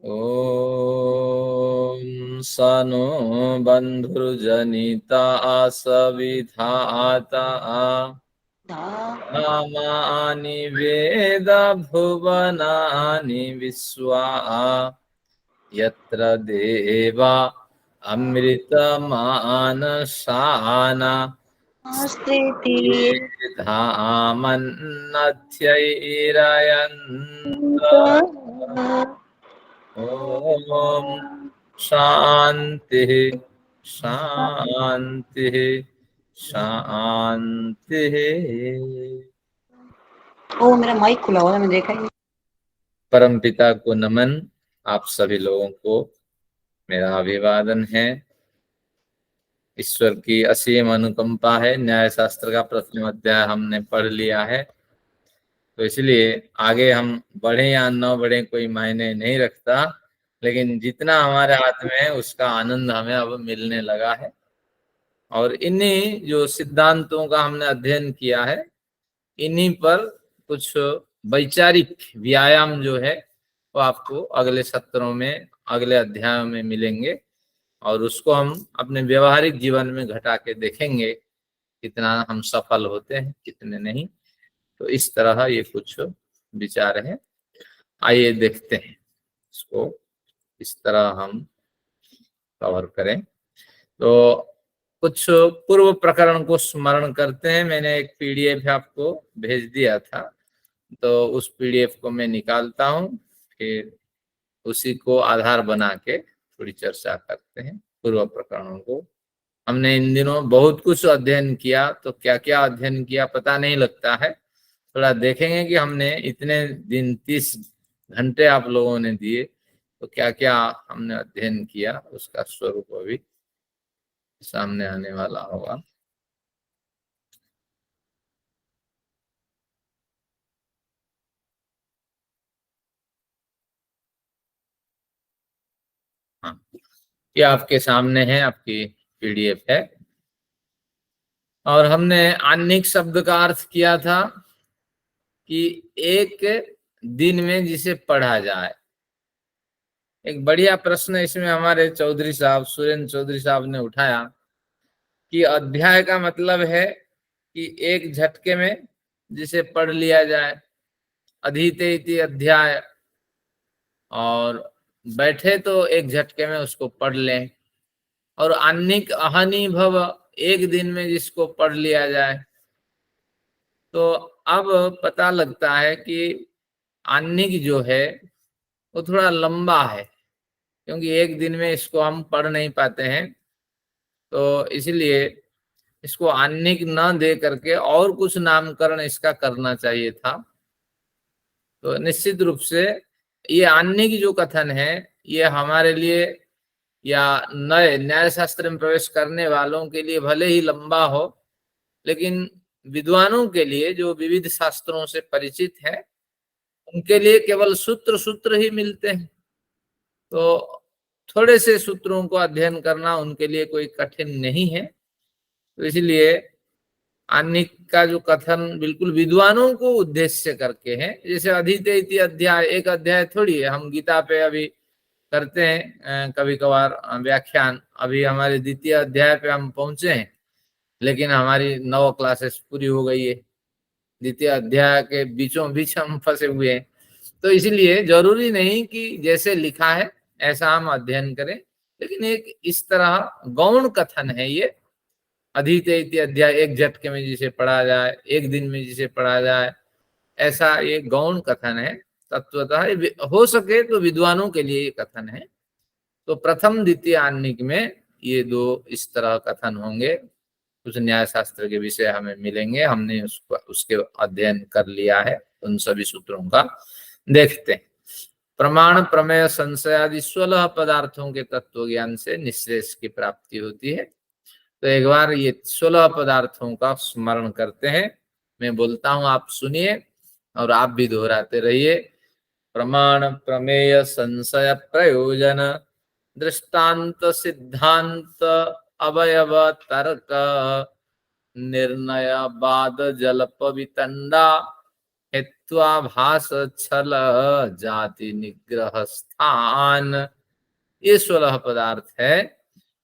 ओम सनो बंधुर्जनिता सविधाता नामानि वेद भुवनानि विश्वा यत्र देवा अमृतमानसाना धामन्नथ्यैरयन्त। ओम शांति शांति शांति। ओ मेरा माइक खुला हुआ है, मैं देखा ही। परम पिता को नमन। आप सभी लोगों को मेरा अभिवादन है। ईश्वर की असीम अनुकंपा है। न्याय शास्त्र का प्रथम अध्याय हमने पढ़ लिया है, तो इसलिए आगे हम बढ़े या न बढ़े कोई मायने नहीं रखता, लेकिन जितना हमारे हाथ में है उसका आनंद हमें अब मिलने लगा है। और इन्हीं जो सिद्धांतों का हमने अध्ययन किया है, इन्हीं पर कुछ वैचारिक व्यायाम जो है वो आपको अगले सत्रों में, अगले अध्यायों में मिलेंगे, और उसको हम अपने व्यवहारिक जीवन में घटा के देखेंगे कितना हम सफल होते हैं, कितने नहीं। तो इस तरह ये कुछ विचार है। आइए देखते हैं इसको, इस तरह हम कवर करें। तो कुछ पूर्व प्रकरण को स्मरण करते हैं। मैंने एक पीडीएफ आपको भेज दिया था, तो उस पीडीएफ को मैं निकालता हूँ, फिर उसी को आधार बना के थोड़ी चर्चा करते हैं पूर्व प्रकरणों को। हमने इन दिनों बहुत कुछ अध्ययन किया, तो क्या क्या अध्ययन किया पता नहीं लगता है। थोड़ा देखेंगे कि हमने इतने दिन 30 घंटे आप लोगों ने दिए, तो क्या क्या हमने अध्ययन किया उसका स्वरूप अभी सामने आने वाला होगा। हाँ, ये आपके सामने है, आपकी पीडीएफ है। और हमने आन्निक शब्द का अर्थ किया था कि एक दिन में जिसे पढ़ा जाए। एक बढ़िया प्रश्न इसमें हमारे चौधरी साहब, सुरेंद्र चौधरी साहब ने उठाया कि अध्याय का मतलब है कि एक झटके में जिसे पढ़ लिया जाए, अधीते इति अध्याय, और बैठे तो एक झटके में उसको पढ़ लें। और आन्निक अहनि भव, एक दिन में जिसको पढ़ लिया जाए। तो अब पता लगता है कि आन्निक जो है वो थोड़ा लंबा है, क्योंकि एक दिन में इसको हम पढ़ नहीं पाते हैं। तो इसलिए इसको आन्निक न दे करके और कुछ नामकरण इसका करना चाहिए था। तो निश्चित रूप से ये आन्निक जो कथन है, ये हमारे लिए या नए न्याय शास्त्र में प्रवेश करने वालों के लिए भले ही लंबा हो, लेकिन विद्वानों के लिए जो विविध शास्त्रों से परिचित है, उनके लिए केवल सूत्र सूत्र ही मिलते हैं। तो थोड़े से सूत्रों को अध्ययन करना उनके लिए कोई कठिन नहीं है। तो इसलिए आन्निक का जो कथन बिल्कुल विद्वानों को उद्देश्य करके है। जैसे अधीते इति अध्याय, एक अध्याय थोड़ी है। हम गीता पे अभी करते हैं कभी कभार व्याख्यान। अभी हमारे द्वितीय अध्याय पे हम पहुंचे हैं, लेकिन हमारी 9 क्लासेस पूरी हो गई है। द्वितीय अध्याय के बीचों बीच हम फंसे हुए हैं। तो इसलिए जरूरी नहीं कि जैसे लिखा है ऐसा हम अध्ययन करें, लेकिन एक इस तरह गौण कथन है ये। अधीते इति अध्याय, एक झटके में जिसे पढ़ा जाए, एक दिन में जिसे पढ़ा जाए, ऐसा ये गौण कथन है। तत्वतः हो सके तो विद्वानों के लिए ये कथन है। तो प्रथम द्वितीय आन्निक में ये दो इस तरह कथन होंगे। कुछ न्याय शास्त्र के विषय हमें मिलेंगे, हमने उसको उसके अध्ययन कर लिया है। उन सभी सूत्रों का देखते हैं। प्रमाण प्रमेय संशय आदि 16 पदार्थों के तत्व ज्ञान से निश्रेष की प्राप्ति होती है। तो एक बार ये 16 पदार्थों का स्मरण करते हैं। मैं बोलता हूं, आप सुनिए और आप भी दोहराते रहिए। प्रमाण प्रमेय संशय प्रयोजन दृष्टांत सिद्धांत अवयव तर्क निर्णय बाद जल्प वितंडा भास छल जाति निग्रह स्थान, ये 16 पदार्थ है।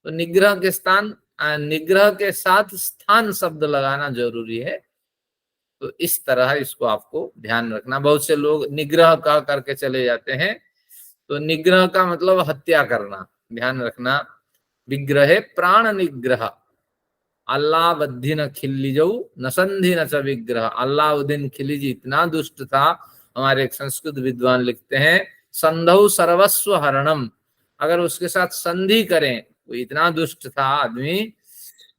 तो निग्रह के स्थान, निग्रह के साथ स्थान शब्द लगाना जरूरी है। तो इस तरह इसको आपको ध्यान रखना। बहुत से लोग निग्रह कह करके चले जाते हैं, तो निग्रह का मतलब हत्या करना, ध्यान रखना। विग्रहे प्राण निग्रह, अल्लाउद्दीन खिल्लिजऊ न संधि न च विग्रह। अल्लाउद्दीन खिलजी इतना दुष्ट था, हमारे एक संस्कृत विद्वान लिखते हैं, संधौ सर्वस्व हरणम, अगर उसके साथ संधि करें, वो इतना दुष्ट था आदमी,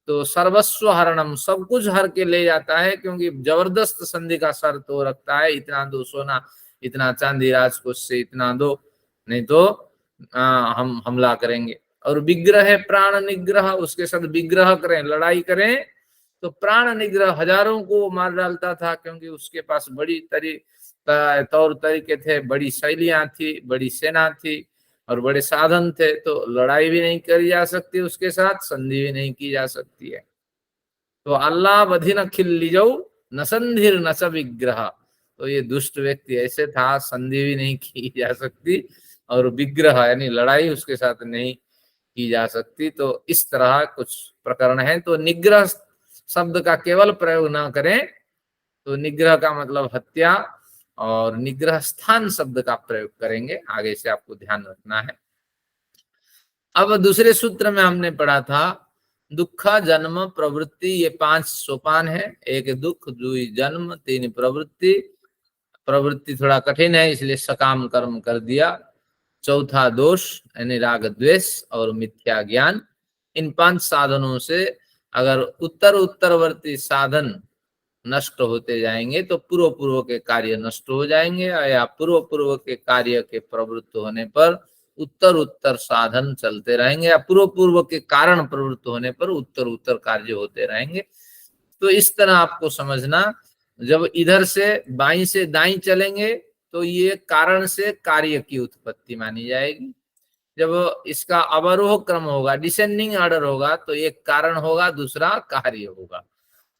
तो सर्वस्व हरणम, सब कुछ हर के ले जाता है, क्योंकि जबरदस्त संधि का शर्त वो रखता है, इतना दो सोना, इतना चांदी राजकोष से इतना दो, नहीं तो हम हमला करेंगे। और विग्रह है प्राण निग्रह, उसके साथ विग्रह करें, लड़ाई करें, तो प्राण निग्रह, हजारों को मार डालता था, क्योंकि उसके पास बड़ी तौर तरीके थे, बड़ी शैलियां थी, बड़ी सेना थी और बड़े साधन थे। तो लड़ाई भी नहीं करी जा सकती उसके साथ, संधि भी नहीं की जा सकती है। तो अल्लाह बधिन खिल्लिजऊ न संधिर न च विग्रह, तो ये दुष्ट व्यक्ति ऐसे था, संधि भी नहीं की जा सकती और विग्रह यानी लड़ाई उसके साथ नहीं की जा सकती। तो इस तरह कुछ प्रकरण है। तो निग्रह शब्द का केवल प्रयोग ना करें, तो निग्रह का मतलब हत्या, और निग्रह स्थान शब्द का प्रयोग करेंगे, आगे से आपको ध्यान रखना है। अब दूसरे सूत्र में हमने पढ़ा था दुख जन्म प्रवृत्ति, ये 5 सोपान है। एक दुख, 2 जन्म, 3 प्रवृत्ति, प्रवृत्ति थोड़ा कठिन है इसलिए सकाम कर्म कर दिया, चौथा दोष यानी राग द्वेष और मिथ्या ज्ञान। इन 5 साधनों से अगर उत्तरवर्ती साधन नष्ट होते जाएंगे तो पूर्व के कार्य नष्ट हो जाएंगे, या पूर्व के कार्य के प्रवृत्त होने पर उत्तर साधन चलते रहेंगे, या पूर्व के कारण प्रवृत्त होने पर उत्तर कार्य होते रहेंगे। तो इस तरह आपको समझना, जब इधर से बाईं से दाईं चलेंगे तो ये कारण से कार्य की उत्पत्ति मानी जाएगी। जब इसका अवरोह क्रम होगा, डिसेंडिंग ऑर्डर होगा, तो एक कारण होगा, दूसरा कार्य होगा।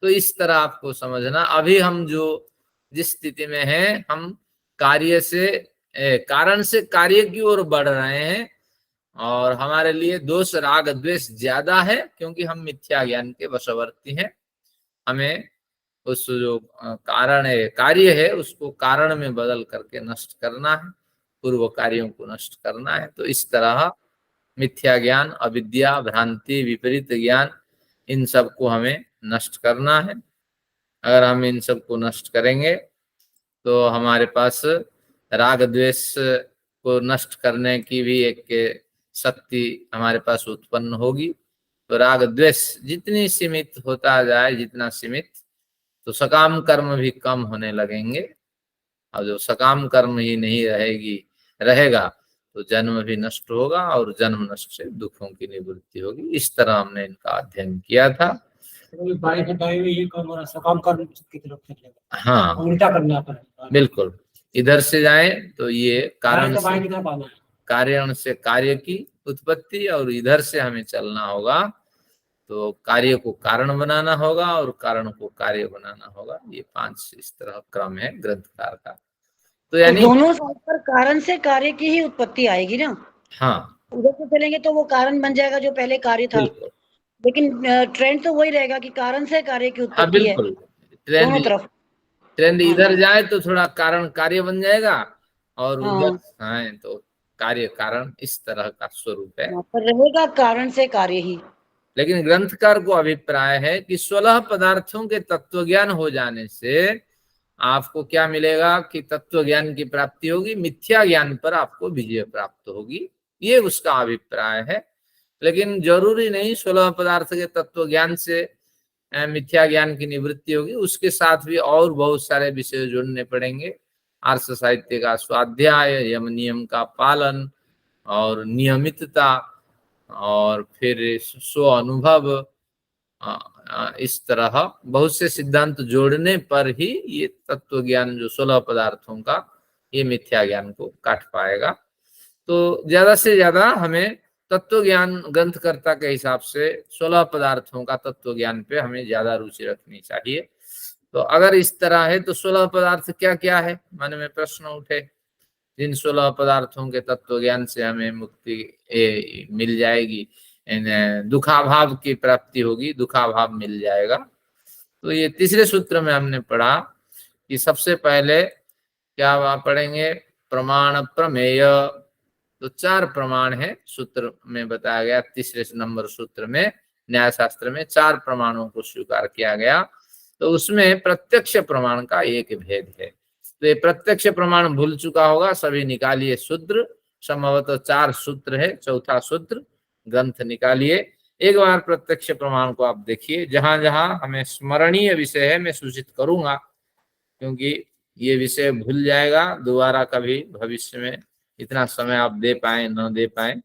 तो इस तरह आपको समझना। अभी हम जिस स्थिति में हैं, हम कारण से कार्य की ओर बढ़ रहे हैं, और हमारे लिए दोष राग द्वेष ज्यादा है, क्योंकि हम मिथ्या ज्ञान के वशवर्ती हैं। हमें उस जो कारण है, कार्य है, उसको कारण में बदल करके नष्ट करना है, पूर्व कार्यों को नष्ट करना है। तो इस तरह मिथ्या ज्ञान, अविद्या, भ्रांति, विपरीत ज्ञान, इन सब को हमें नष्ट करना है। अगर हम इन सब को नष्ट करेंगे तो हमारे पास राग द्वेष को नष्ट करने की भी एक शक्ति हमारे पास उत्पन्न होगी। तो राग द्वेष जितनी सीमित होता जाए, जितना सीमित, तो सकाम कर्म भी कम होने लगेंगे, और जो सकाम कर्म ही नहीं रहेगा तो जन्म भी नष्ट होगा, और जन्म नष्ट से दुखों की निवृत्ति होगी। इस तरह हमने इनका अध्ययन किया था। सकाम कर्म की तरफ चलेगा, हाँ, उल्टा करना पड़ेगा। बिल्कुल, इधर से जाए तो ये कारण से कार्य की उत्पत्ति, और इधर से हमें चलना होगा तो कार्य को कारण बनाना होगा और कारण को कार्य बनाना होगा। ये 5 इस तरह क्रम है ग्रंथकार का। तो यानी दोनों साइड पर कारण से कार्य की ही उत्पत्ति आएगी ना। हाँ, उधर से चलेंगे तो वो कारण बन जाएगा जो पहले कार्य था, लेकिन ट्रेंड तो वही रहेगा कि कारण से कार्य की उत्पत्ति है। बिल्कुल, दोनों तरफ ट्रेंड इधर जाए तो थोड़ा कारण कार्य बन जाएगा, और उधर तो कार्य कारण, इस तरह का स्वरूप है। पर रहेगा कारण से कार्य ही। लेकिन ग्रंथकार को अभिप्राय है कि 16 पदार्थों के तत्व ज्ञान हो जाने से आपको क्या मिलेगा कि तत्व ज्ञान की प्राप्ति होगी, मिथ्या ज्ञान पर आपको विजय प्राप्त होगी, ये उसका अभिप्राय है। लेकिन जरूरी नहीं 16 पदार्थ के तत्व ज्ञान से मिथ्या ज्ञान की निवृत्ति होगी, उसके साथ भी और बहुत सारे विषय जोड़ने पड़ेंगे। आर्ष साहित्य का स्वाध्याय, यम नियम का पालन और नियमितता, और फिर स्व अनुभव, इस तरह बहुत से सिद्धांत जोड़ने पर ही ये तत्व ज्ञान जो 16 पदार्थों का, ये मिथ्या ज्ञान को काट पाएगा। तो ज्यादा से ज्यादा हमें तत्व ज्ञान, ग्रंथकर्ता के हिसाब से 16 पदार्थों का तत्व ज्ञान पे हमें ज्यादा रुचि रखनी चाहिए। तो अगर इस तरह है तो 16 पदार्थ क्या क्या है, मन में प्रश्न उठे। जिन 16 पदार्थों के तत्व ज्ञान से हमें मुक्ति मिल जाएगी, दुखाभाव की प्राप्ति होगी, दुखाभाव मिल जाएगा। तो ये तीसरे सूत्र में हमने पढ़ा कि सबसे पहले क्या पढ़ेंगे, प्रमाण प्रमेय। तो 4 प्रमाण है सूत्र में बताया गया, तीसरे नंबर सूत्र में न्याय शास्त्र में 4 प्रमाणों को स्वीकार किया गया। तो उसमें प्रत्यक्ष प्रमाण का एक भेद है। तो ये प्रत्यक्ष प्रमाण भूल चुका होगा, सभी निकालिए सूत्र, संभवतः 4 सूत्र है, चौथा सूत्र ग्रंथ निकालिए। एक बार प्रत्यक्ष प्रमाण को आप देखिए, जहां जहां हमें स्मरणीय विषय है मैं सूचित करूंगा, क्योंकि ये विषय भूल जाएगा दोबारा कभी भविष्य में, इतना समय आप दे पाए न दे पाए,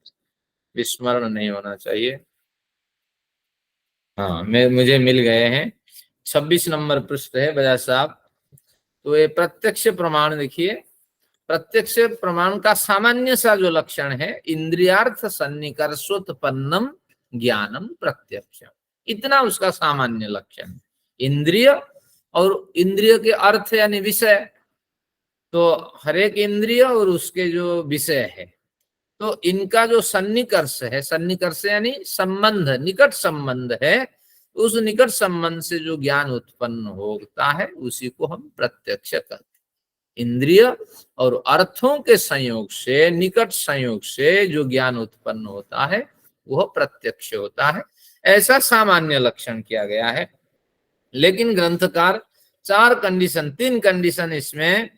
विस्मरण नहीं होना चाहिए। हाँ, मुझे मिल गए हैं, 26 नंबर पृष्ठ है बजाज साहब। तो ये प्रत्यक्ष प्रमाण देखिए, प्रत्यक्ष प्रमाण का सामान्य सा जो लक्षण है, इंद्रियार्थ सन्निकर्षोत्पन्नम ज्ञानम प्रत्यक्ष, इतना उसका सामान्य लक्षण। इंद्रिय और इंद्रिय के अर्थ यानी विषय, तो हर एक इंद्रिय और उसके जो विषय है, तो इनका जो सन्निकर्ष है, सन्निकर्ष यानी संबंध, निकट संबंध है, उस निकट संबंध से जो ज्ञान उत्पन्न होता है उसी को हम प्रत्यक्ष कहते हैं। इंद्रिय और अर्थों के संयोग से, निकट संयोग से जो ज्ञान उत्पन्न होता है वह प्रत्यक्ष होता है, ऐसा सामान्य लक्षण किया गया है। लेकिन ग्रंथकार 4 कंडीशन, 3 कंडीशन इसमें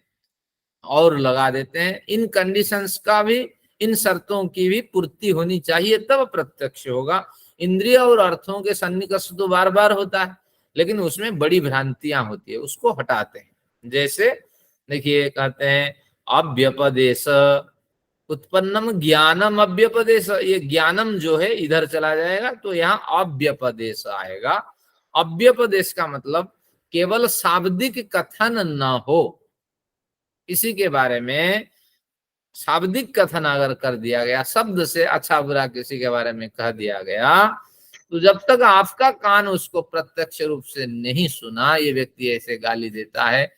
और लगा देते हैं। इन कंडीशंस का भी, इन शर्तों की भी पूर्ति होनी चाहिए, तब प्रत्यक्ष होगा। इंद्रिय और अर्थों के सन्निकर्ष तो बार बार होता है, लेकिन उसमें बड़ी भ्रांतियां होती है, उसको हटाते हैं। जैसे देखिए, कहते हैं अव्यपदेश उत्पन्नम ज्ञानम अव्यपदेश, ये ज्ञानम जो है इधर चला जाएगा तो यहाँ अव्यपदेश आएगा। अव्यपदेश का मतलब केवल शाब्दिक कथन न हो, इसी के बारे में शाब्दिक कथन अगर कर दिया गया, शब्द से अच्छा बुरा किसी के बारे में कह दिया गया, तो जब तक आपका कान उसको प्रत्यक्ष रूप से नहीं सुना, ये व्यक्ति ऐसे गाली देता है,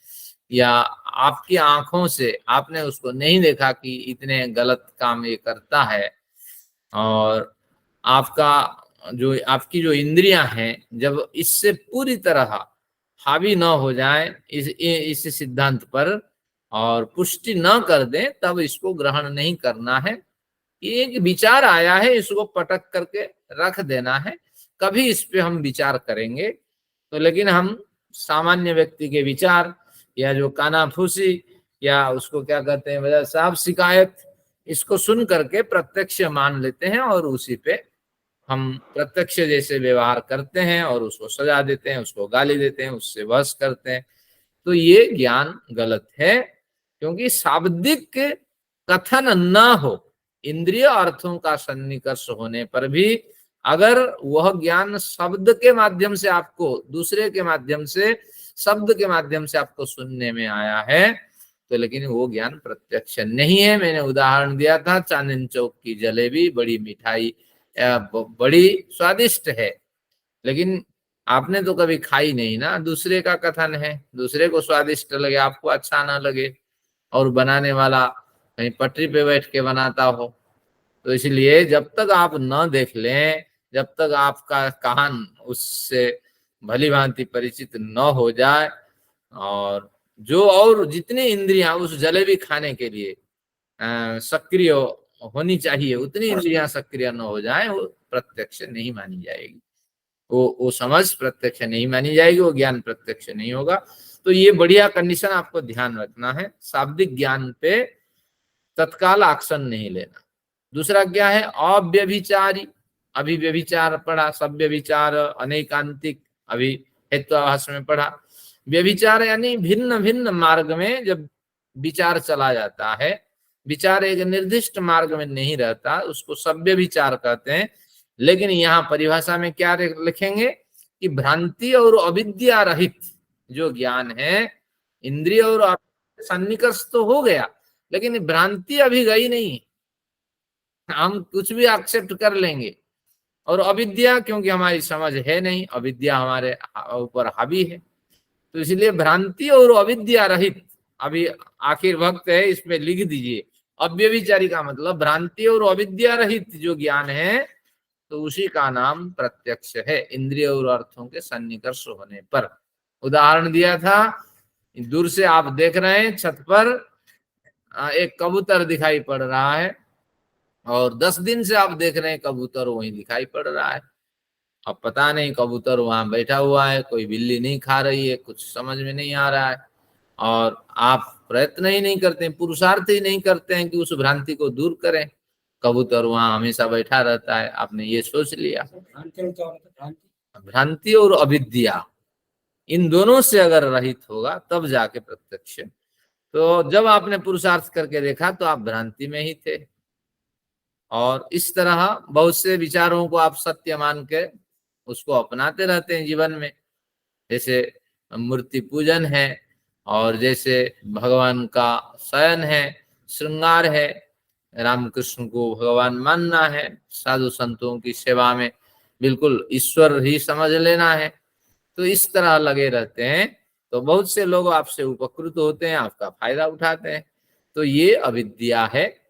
या आपकी आंखों से आपने उसको नहीं देखा कि इतने गलत काम ये करता है, और आपकी जो इंद्रियां हैं जब इससे पूरी तरह हावी न हो जाए इस सिद्धांत पर और पुष्टि न कर दें, तब इसको ग्रहण नहीं करना है। एक विचार आया है, इसको पटक करके रख देना है, कभी इस पे हम विचार करेंगे। तो लेकिन हम सामान्य व्यक्ति के विचार, या जो कानाफूसी, या उसको क्या कहते हैं वजह साहब शिकायत, इसको सुन करके प्रत्यक्ष मान लेते हैं और उसी पे हम प्रत्यक्ष जैसे व्यवहार करते हैं और उसको सजा देते हैं, उसको गाली देते हैं, उससे बहस करते हैं। तो ये ज्ञान गलत है, क्योंकि शाब्दिक कथन न हो, इंद्रिय अर्थों का सन्निकर्ष होने पर भी अगर वह ज्ञान शब्द के माध्यम से आपको, दूसरे के माध्यम से, शब्द के माध्यम से आपको सुनने में आया है, तो लेकिन वो ज्ञान प्रत्यक्ष नहीं है। मैंने उदाहरण दिया था, चांदनी चौक की जलेबी बड़ी मिठाई, बड़ी स्वादिष्ट है, लेकिन आपने तो कभी खाई नहीं ना, दूसरे का कथन है, दूसरे को स्वादिष्ट लगे, आपको अच्छा ना लगे, और बनाने वाला कहीं पटरी पे बैठ के बनाता हो। तो इसलिए जब तक आप न देख लें, जब तक आपका कान उससे भली भांति परिचित न हो जाए, और जितनी इंद्रियां उस जलेबी खाने के लिए सक्रिय होनी चाहिए, उतनी इंद्रियां सक्रिय न हो जाए, वो प्रत्यक्ष नहीं मानी जाएगी, वो समझ प्रत्यक्ष नहीं मानी जाएगी, वो ज्ञान प्रत्यक्ष नहीं होगा। तो ये बढ़िया कंडीशन आपको ध्यान रखना है, शाब्दिक ज्ञान पे तत्काल एक्शन नहीं लेना। दूसरा क्या है, अव्यभिचारी, अभी व्यभिचार पढ़ा, सब व्यभिचार, अनेकांतिक अभी हेत्वाभास में पढ़ा। व्यभिचार यानी भिन्न भिन्न मार्ग में जब विचार चला जाता है, विचार एक निर्दिष्ट मार्ग में नहीं रहता, उसको सभ्य विचार कहते हैं। लेकिन यहाँ परिभाषा में क्या लिखेंगे कि भ्रांति और अविद्या रहित जो ज्ञान है, इंद्रिय और सन्निकर्ष तो हो गया, लेकिन भ्रांति अभी गई नहीं, हम कुछ भी एक्सेप्ट कर लेंगे। और अविद्या, क्योंकि हमारी समझ है नहीं, अविद्या हमारे ऊपर हावी है। तो इसलिए भ्रांति और अविद्या रहित, अभी आखिर वक्त है, इसमें लिख दीजिए, अव्यभिचारी का मतलब भ्रांति और अविद्या रहित जो ज्ञान है, तो उसी का नाम प्रत्यक्ष है, इंद्रिय और अर्थों के सन्निकर्ष होने पर। उदाहरण दिया था, दूर से आप देख रहे हैं छत पर एक कबूतर दिखाई पड़ रहा है, और 10 दिन से आप देख रहे हैं कबूतर वहीं दिखाई पड़ रहा है। अब पता नहीं कबूतर वहां बैठा हुआ है, कोई बिल्ली नहीं खा रही है, कुछ समझ में नहीं आ रहा है, और आप प्रयत्न ही नहीं करते, पुरुषार्थ ही नहीं करते हैं कि उस भ्रांति को दूर करें। कबूतर वहां हमेशा बैठा रहता है, आपने ये सोच लिया। भ्रांति में क्या होता है? भ्रांति भ्रांति और अविद्या, इन दोनों से अगर रहित होगा तब जाके प्रत्यक्ष। तो जब आपने पुरुषार्थ करके देखा तो आप भ्रांति में ही थे, और इस तरह बहुत से विचारों को आप सत्य मान के उसको अपनाते रहते हैं जीवन में, जैसे मूर्ति पूजन है, और जैसे भगवान का शयन है, श्रृंगार है, रामकृष्ण को भगवान मानना है, साधु संतों की सेवा में बिल्कुल ईश्वर ही समझ लेना है, तो इस तरह लगे रहते हैं। तो बहुत से लोग आपसे उपकृत होते हैं, आपका फायदा उठाते हैं, तो ये अविद्या है,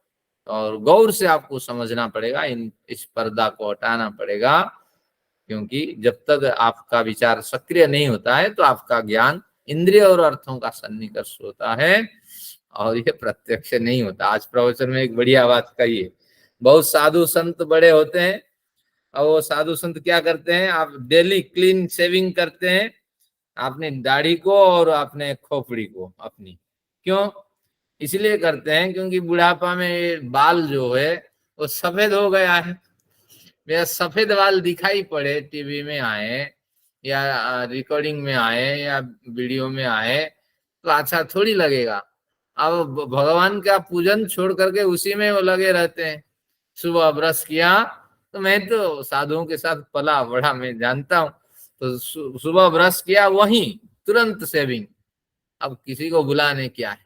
और गौर से आपको समझना पड़ेगा, इस पर्दा को हटाना पड़ेगा, क्योंकि जब तक आपका विचार सक्रिय नहीं होता है तो आपका ज्ञान इंद्रिय और अर्थों का सन्निकर्ष होता है, और ये प्रत्यक्ष नहीं होता। आज प्रवचन में एक बढ़िया बात कही है, बहुत साधु संत बड़े होते हैं, और वो साधु संत क्या करते हैं, आप डेली क्लीन शेविंग करते हैं अपनी दाढ़ी को और अपने खोपड़ी को अपनी, क्यों? इसलिए करते हैं क्योंकि बुढ़ापा में बाल जो है वो सफेद हो गया है। मेरा सफेद बाल दिखाई पड़े, टीवी में आए या रिकॉर्डिंग में आए या वीडियो में आए, तो अच्छा थोड़ी लगेगा। अब भगवान का पूजन छोड़ करके उसी में वो लगे रहते हैं। सुबह ब्रश किया, तो मैं तो साधुओं के साथ पला बड़ा, मैं जानता हूँ, तो सुबह ब्रश किया वहीं तुरंत शेविंग, अब किसी को बुलाने क्या है,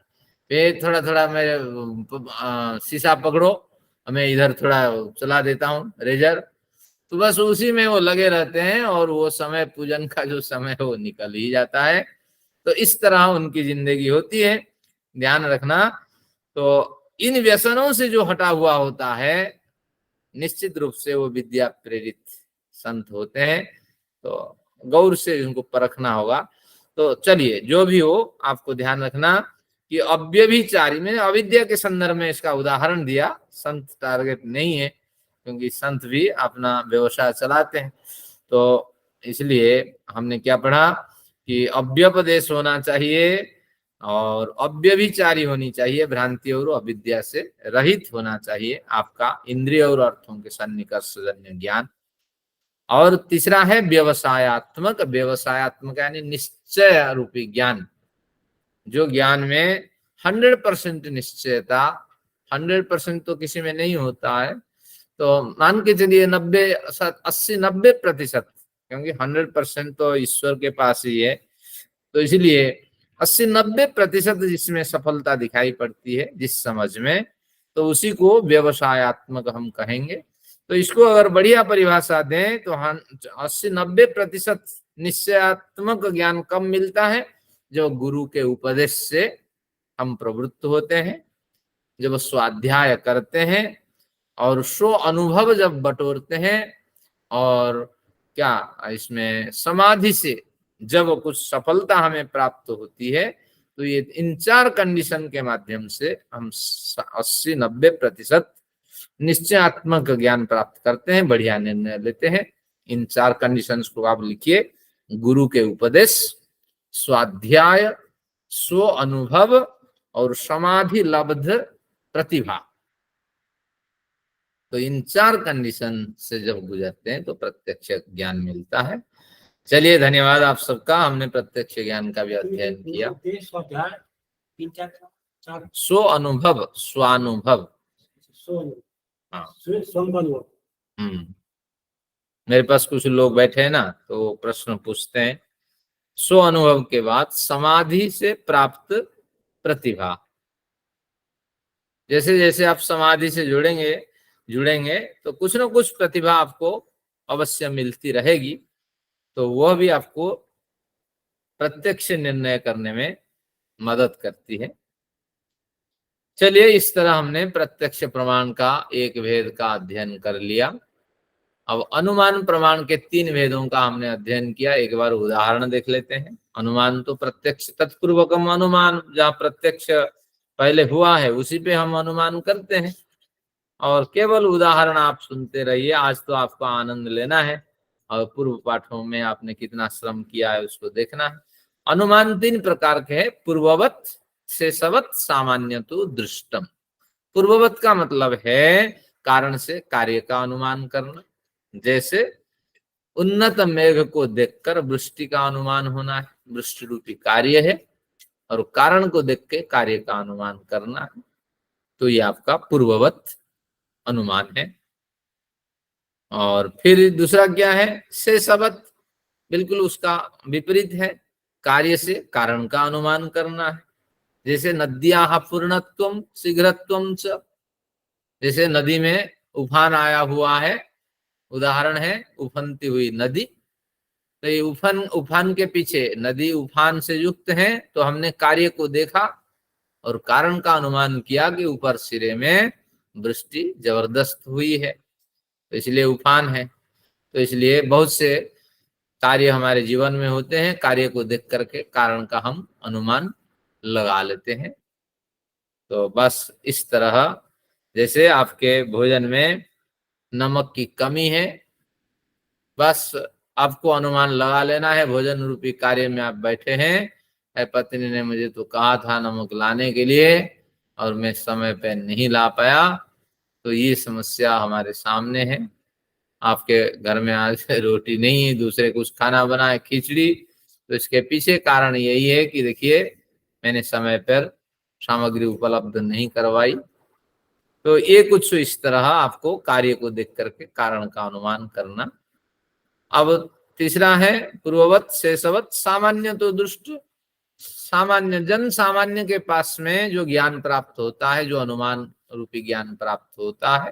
फिर थोड़ा थोड़ा मैं शीशा पकड़ो, मैं इधर थोड़ा चला देता हूँ रेजर, तो बस उसी में वो लगे रहते हैं, और वो समय पूजन का जो समय है वो निकल ही जाता है। तो इस तरह उनकी जिंदगी होती है, ध्यान रखना। तो इन व्यसनों से जो हटा हुआ होता है, निश्चित रूप से वो विद्या प्रेरित संत होते हैं, तो गौर से उनको परखना होगा। तो चलिए, जो भी हो आपको ध्यान रखना कि अव्यभिचारी में अविद्या के संदर्भ में इसका उदाहरण दिया, संत टारगेट नहीं है, क्योंकि संत भी अपना व्यवसाय चलाते हैं। तो इसलिए हमने क्या पढ़ा कि अव्यपदेश होना चाहिए और अव्यभिचारी होनी चाहिए, भ्रांति और अविद्या से रहित होना चाहिए आपका इंद्रिय और अर्थों के सन्निकर्ष जन्य ज्ञान। और तीसरा है व्यवसायत्मक, व्यवसायत्मक यानी निश्चय रूपी ज्ञान, जो ज्ञान में 100% निश्चयता, 100% तो किसी में नहीं होता है, तो मान के चलिए 80-90%, क्योंकि 100% तो ईश्वर के पास ही है, तो इसलिए 80-90% जिसमें सफलता दिखाई पड़ती है जिस समझ में, तो उसी को व्यवसायत्मक हम कहेंगे। तो इसको अगर बढ़िया परिभाषा दें तो 80-90% निश्चयात्मक ज्ञान कब मिलता है? जब गुरु के उपदेश से हम प्रवृत्त होते हैं, जब स्वाध्याय करते हैं और स्व अनुभव जब बटोरते हैं, और क्या इसमें समाधि से जब कुछ सफलता हमें प्राप्त होती है, तो ये इन 4 कंडीशन के माध्यम से हम 80-90% निश्चयात्मक ज्ञान प्राप्त करते हैं, बढ़िया निर्णय लेते हैं। इन 4 कंडीशंस को आप लिखिए: गुरु के उपदेश, स्वाध्याय, स्व अनुभव और समाधि लब्ध प्रतिभा। तो इन 4 कंडीशन से जब गुजरते हैं तो प्रत्यक्ष ज्ञान मिलता है। चलिए, धन्यवाद आप सबका। हमने प्रत्यक्ष ज्ञान का भी अध्ययन किया। स्व अनुभव, स्वानुभव, हाँ। मेरे पास कुछ लोग बैठे हैं ना, तो प्रश्न पूछते हैं। स्व अनुभव के बाद समाधि से प्राप्त प्रतिभा, जैसे जैसे आप समाधि से जुड़ेंगे तो कुछ ना कुछ प्रतिभा आपको अवश्य मिलती रहेगी, तो वह भी आपको प्रत्यक्ष निर्णय करने में मदद करती है। चलिए, इस तरह हमने प्रत्यक्ष प्रमाण का एक भेद का अध्ययन कर लिया। अब अनुमान प्रमाण के 3 भेदों का हमने अध्ययन किया। एक बार उदाहरण देख लेते हैं। अनुमान तो प्रत्यक्ष तत्पूर्वकम अनुमान, जहाँ प्रत्यक्ष पहले हुआ है उसी पे हम अनुमान करते हैं। और केवल उदाहरण आप सुनते रहिए, आज तो आपको आनंद लेना है और पूर्व पाठों में आपने कितना श्रम किया है उसको देखना है। अनुमान 3 प्रकार के हैं, पूर्ववत, शेषवत, सामान्यतो दृष्टम। पूर्ववत का मतलब है कारण से कार्य का अनुमान करना, जैसे उन्नत मेघ को देखकर वृष्टि का अनुमान होना है, वृष्टि रूपी कार्य है, और कारण को देख के कार्य का अनुमान करना है, तो ये आपका पूर्ववत अनुमान है। और फिर दूसरा क्या है, शेषवत, बिल्कुल उसका विपरीत है, कार्य से कारण का अनुमान करना है, जैसे नद्याः पूर्णत्वम शीघ्रत्वम च, जैसे नदी में उफान आया हुआ है, उदाहरण है उफनती हुई नदी। तो ये उफान के पीछे नदी उफान से युक्त है, तो हमने कार्य को देखा और कारण का अनुमान किया कि ऊपर सिरे में वृष्टि जबरदस्त हुई है, तो इसलिए उफान है। तो इसलिए बहुत से कार्य हमारे जीवन में होते हैं, कार्य को देख करके कारण का हम अनुमान लगा लेते हैं। तो बस इस तरह, जैसे आपके भोजन में नमक की कमी है, बस आपको अनुमान लगा लेना है, भोजन रूपी कार्य में आप बैठे हैं, पत्नी ने मुझे तो कहा था नमक लाने के लिए और मैं समय पे नहीं ला पाया, तो ये समस्या हमारे सामने है। आपके घर में आज रोटी नहीं है, दूसरे कुछ खाना बनाए, खिचड़ी, तो इसके पीछे कारण यही है कि देखिए मैंने समय पर सामग्री उपलब्ध नहीं करवाई। तो ये कुछ इस तरह आपको कार्य को देख करके कारण का अनुमान करना। अब तीसरा है पूर्ववत, शेषवत, सामान्य तो दुष्ट। सामान्य जन सामान्य के पास में जो ज्ञान प्राप्त होता है, जो अनुमान रूपी ज्ञान प्राप्त होता है,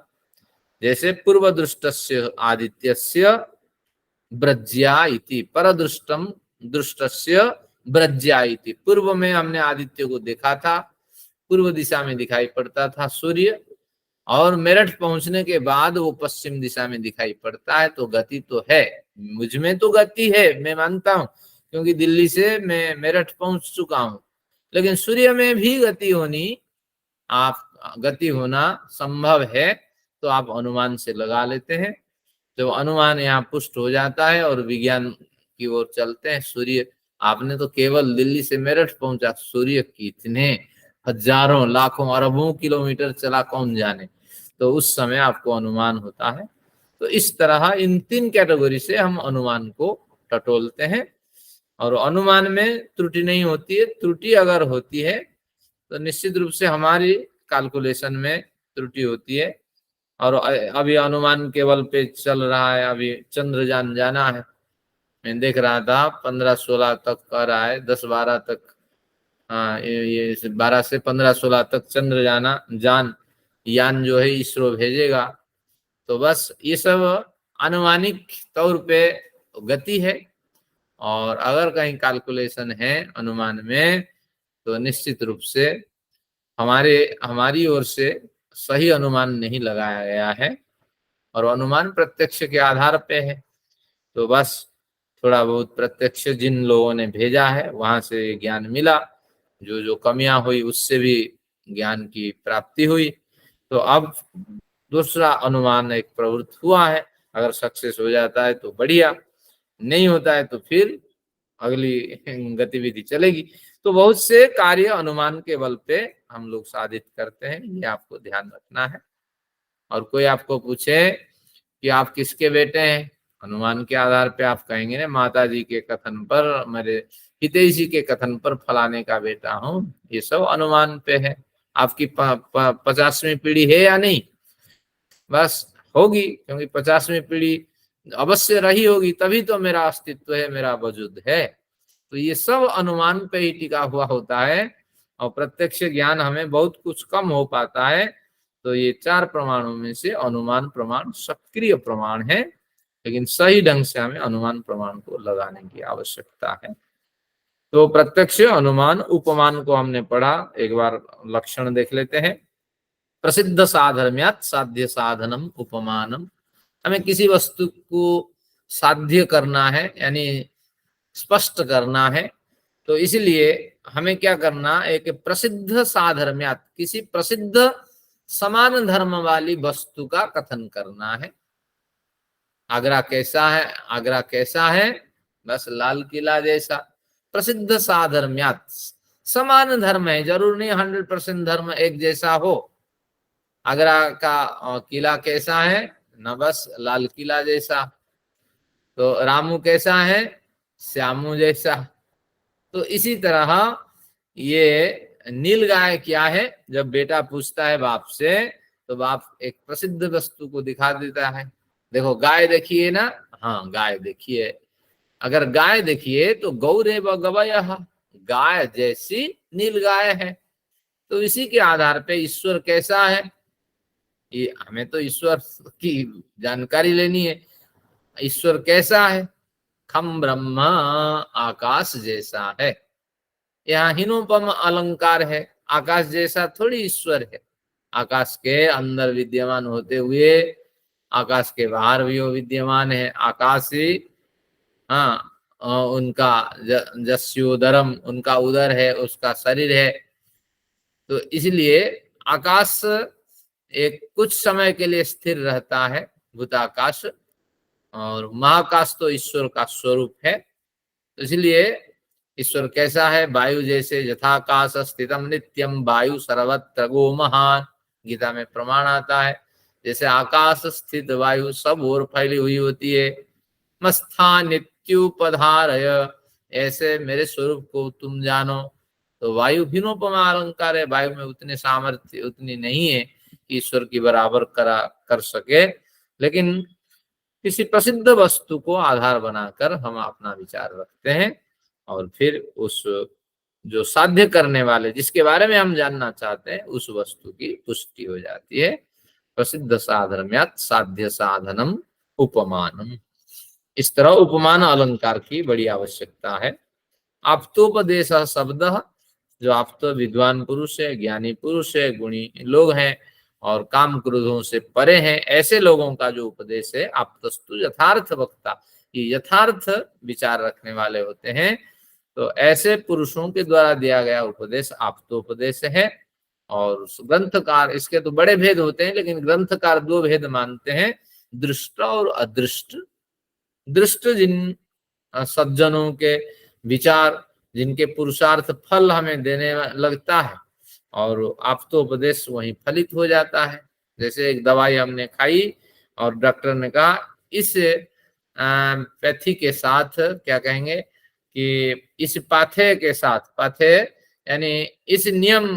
जैसे पूर्व दृष्टस्य आदित्यस्य ब्रज्या इति, परदृष्टम दृष्टस्य ब्रज्या इति। पूर्व में हमने आदित्य को देखा था, पूर्व दिशा में दिखाई पड़ता था सूर्य, और मेरठ पहुंचने के बाद वो पश्चिम दिशा में दिखाई पड़ता है। तो गति तो है, मुझ में तो गति है, मैं मानता हूं, क्योंकि दिल्ली से मैं मेरठ पहुंच चुका हूं, लेकिन सूर्य में भी गति होना संभव है, तो आप अनुमान से लगा लेते हैं। तो अनुमान यहाँ पुष्ट हो जाता है और विज्ञान की ओर चलते हैं। सूर्य, आपने तो केवल दिल्ली से मेरठ पहुंचा, सूर्य कितने हजारों लाखों अरबों किलोमीटर चला कौन जाने, तो उस समय आपको अनुमान होता है। तो इस तरह इन 3 कैटेगरी से हम अनुमान को टटोलते हैं, और अनुमान में त्रुटि नहीं होती है। त्रुटि अगर होती है तो निश्चित रूप से हमारी कैलकुलेशन में त्रुटि होती है। और अभी अनुमान केवल पे चल रहा है, अभी चंद्रयान जाना है, मैं देख रहा था 15-16 तक कह रहा है, 10-12 तक, हाँ ये 12 से 15-16 तक चंद्रयान यान जो है इसरो भेजेगा। तो बस ये सब अनुमानिक तौर पे गति है, और अगर कहीं कैलकुलेशन है अनुमान में तो निश्चित रूप से हमारी ओर से सही अनुमान नहीं लगाया गया है, और अनुमान प्रत्यक्ष के आधार पे है। तो बस थोड़ा बहुत प्रत्यक्ष जिन लोगों ने भेजा है वहां से ज्ञान मिला, जो जो कमियां हुई उससे भी ज्ञान की प्राप्ति हुई। तो अब दूसरा अनुमान एक प्रवृत्त हुआ है, अगर सक्सेस हो जाता है तो बढ़िया, नहीं होता है तो फिर अगली गतिविधि चलेगी। तो बहुत से कार्य अनुमान के बल पे हम लोग साधित करते हैं, ये आपको ध्यान रखना है। और कोई आपको पूछे कि आप किसके बेटे हैं, अनुमान के आधार पे आप कहेंगे ना माता जी के कथन पर, मेरे हितैषी के कथन पर फलाने का बेटा हूं, ये सब अनुमान पे है। आपकी 50वीं पीढ़ी है या नहीं, बस होगी, क्योंकि 50वीं पीढ़ी अवश्य रही होगी, तभी तो मेरा अस्तित्व है, मेरा वजूद है। तो ये सब अनुमान पे ही टिका हुआ होता है, और प्रत्यक्ष ज्ञान हमें बहुत कुछ कम हो पाता है। तो ये 4 प्रमाणों में से अनुमान प्रमाण सक्रिय प्रमाण है, लेकिन सही ढंग से हमें अनुमान प्रमाण को लगाने की आवश्यकता है। तो प्रत्यक्ष, अनुमान, उपमान को हमने पढ़ा। एक बार लक्षण देख लेते हैं। प्रसिद्ध साधर्म्यात् साध्य साधनम उपमानम। हमें किसी वस्तु को साध्य करना है, यानी स्पष्ट करना है, तो इसलिए हमें क्या करना, एक प्रसिद्ध साधर्म्यात्, किसी प्रसिद्ध समान धर्म वाली वस्तु का कथन करना है। आगरा कैसा है? आगरा कैसा है? बस लाल किला जैसा। प्रसिद्ध साधर्म्यात्, समान धर्म है, जरूर नहीं 100% धर्म एक जैसा हो। आगरा का किला कैसा है? न बस लाल किला जैसा। तो रामू कैसा है? श्यामू जैसा। तो इसी तरह ये नील गाय क्या है? जब बेटा पूछता है बाप से, तो बाप एक प्रसिद्ध वस्तु को दिखा देता है। देखो गाय देखिए ना, हाँ गाय देखिए। अगर गाय देखिए तो गौरेव गवयः, गाय जैसी नील गाय है। तो इसी के आधार पे ईश्वर कैसा है, ये हमें तो ईश्वर की जानकारी लेनी है। ईश्वर कैसा है? खम ब्रह्मा, आकाश जैसा है। यहाँ हीनोपम अलंकार है। आकाश जैसा थोड़ी ईश्वर है। आकाश के अंदर विद्यमान होते हुए आकाश के बाहर भी वो विद्यमान है। आकाश ही, हाँ, उनका जस्योदरम, उनका उदर है, उसका शरीर है। तो इसलिए आकाश एक कुछ समय के लिए स्थिर रहता है, भूताकाश, और महाकाश तो ईश्वर का स्वरूप है। तो इसलिए ईश्वर कैसा है? वायु जैसे, यथाकाश स्थितम नित्यम वायु सर्वत्र गो महान, गीता में प्रमाण आता है। जैसे आकाश स्थित वायु सब ओर फैली हुई होती है। मस्था नित्युपधारय, ऐसे मेरे स्वरूप को तुम जानो। तो वायु हीनोपमा अलंकार है। वायु में उतने सामर्थ्य, उतनी नहीं है कि ईश्वर की बराबर कर सके। लेकिन किसी प्रसिद्ध वस्तु को आधार बनाकर हम अपना विचार रखते हैं, और फिर उस जो साध्य करने वाले, जिसके बारे में हम जानना चाहते हैं, उस वस्तु की पुष्टि हो जाती है। प्रसिद्ध साधर्म्यात् साध्य साधनम उपमानम। इस तरह उपमान अलंकार की बड़ी आवश्यकता है। आप्तोपदेश शब्द, जो आप तो विद्वान पुरुष है, ज्ञानी पुरुष है, गुणी लोग हैं और काम क्रोधों से परे हैं, ऐसे लोगों का जो उपदेश है, आप्तस्तु यथार्थ वक्ता, ये यथार्थ विचार रखने वाले होते हैं। तो ऐसे पुरुषों के द्वारा दिया गया उपदेश आप्तोपदेश है। और ग्रंथकार, इसके तो बड़े भेद होते हैं, लेकिन ग्रंथकार दो भेद मानते हैं, दृष्ट और अदृष्ट। दृष्ट जिन सज्जनों के विचार, जिनके पुरुषार्थ फल हमें देने लगता है, और आप्तोपदेश वहीं फलित हो जाता है। जैसे एक दवाई हमने खाई और डॉक्टर ने कहा इस पैथी के साथ, क्या कहेंगे कि इस पाथे के साथ, पाथे यानी इस नियम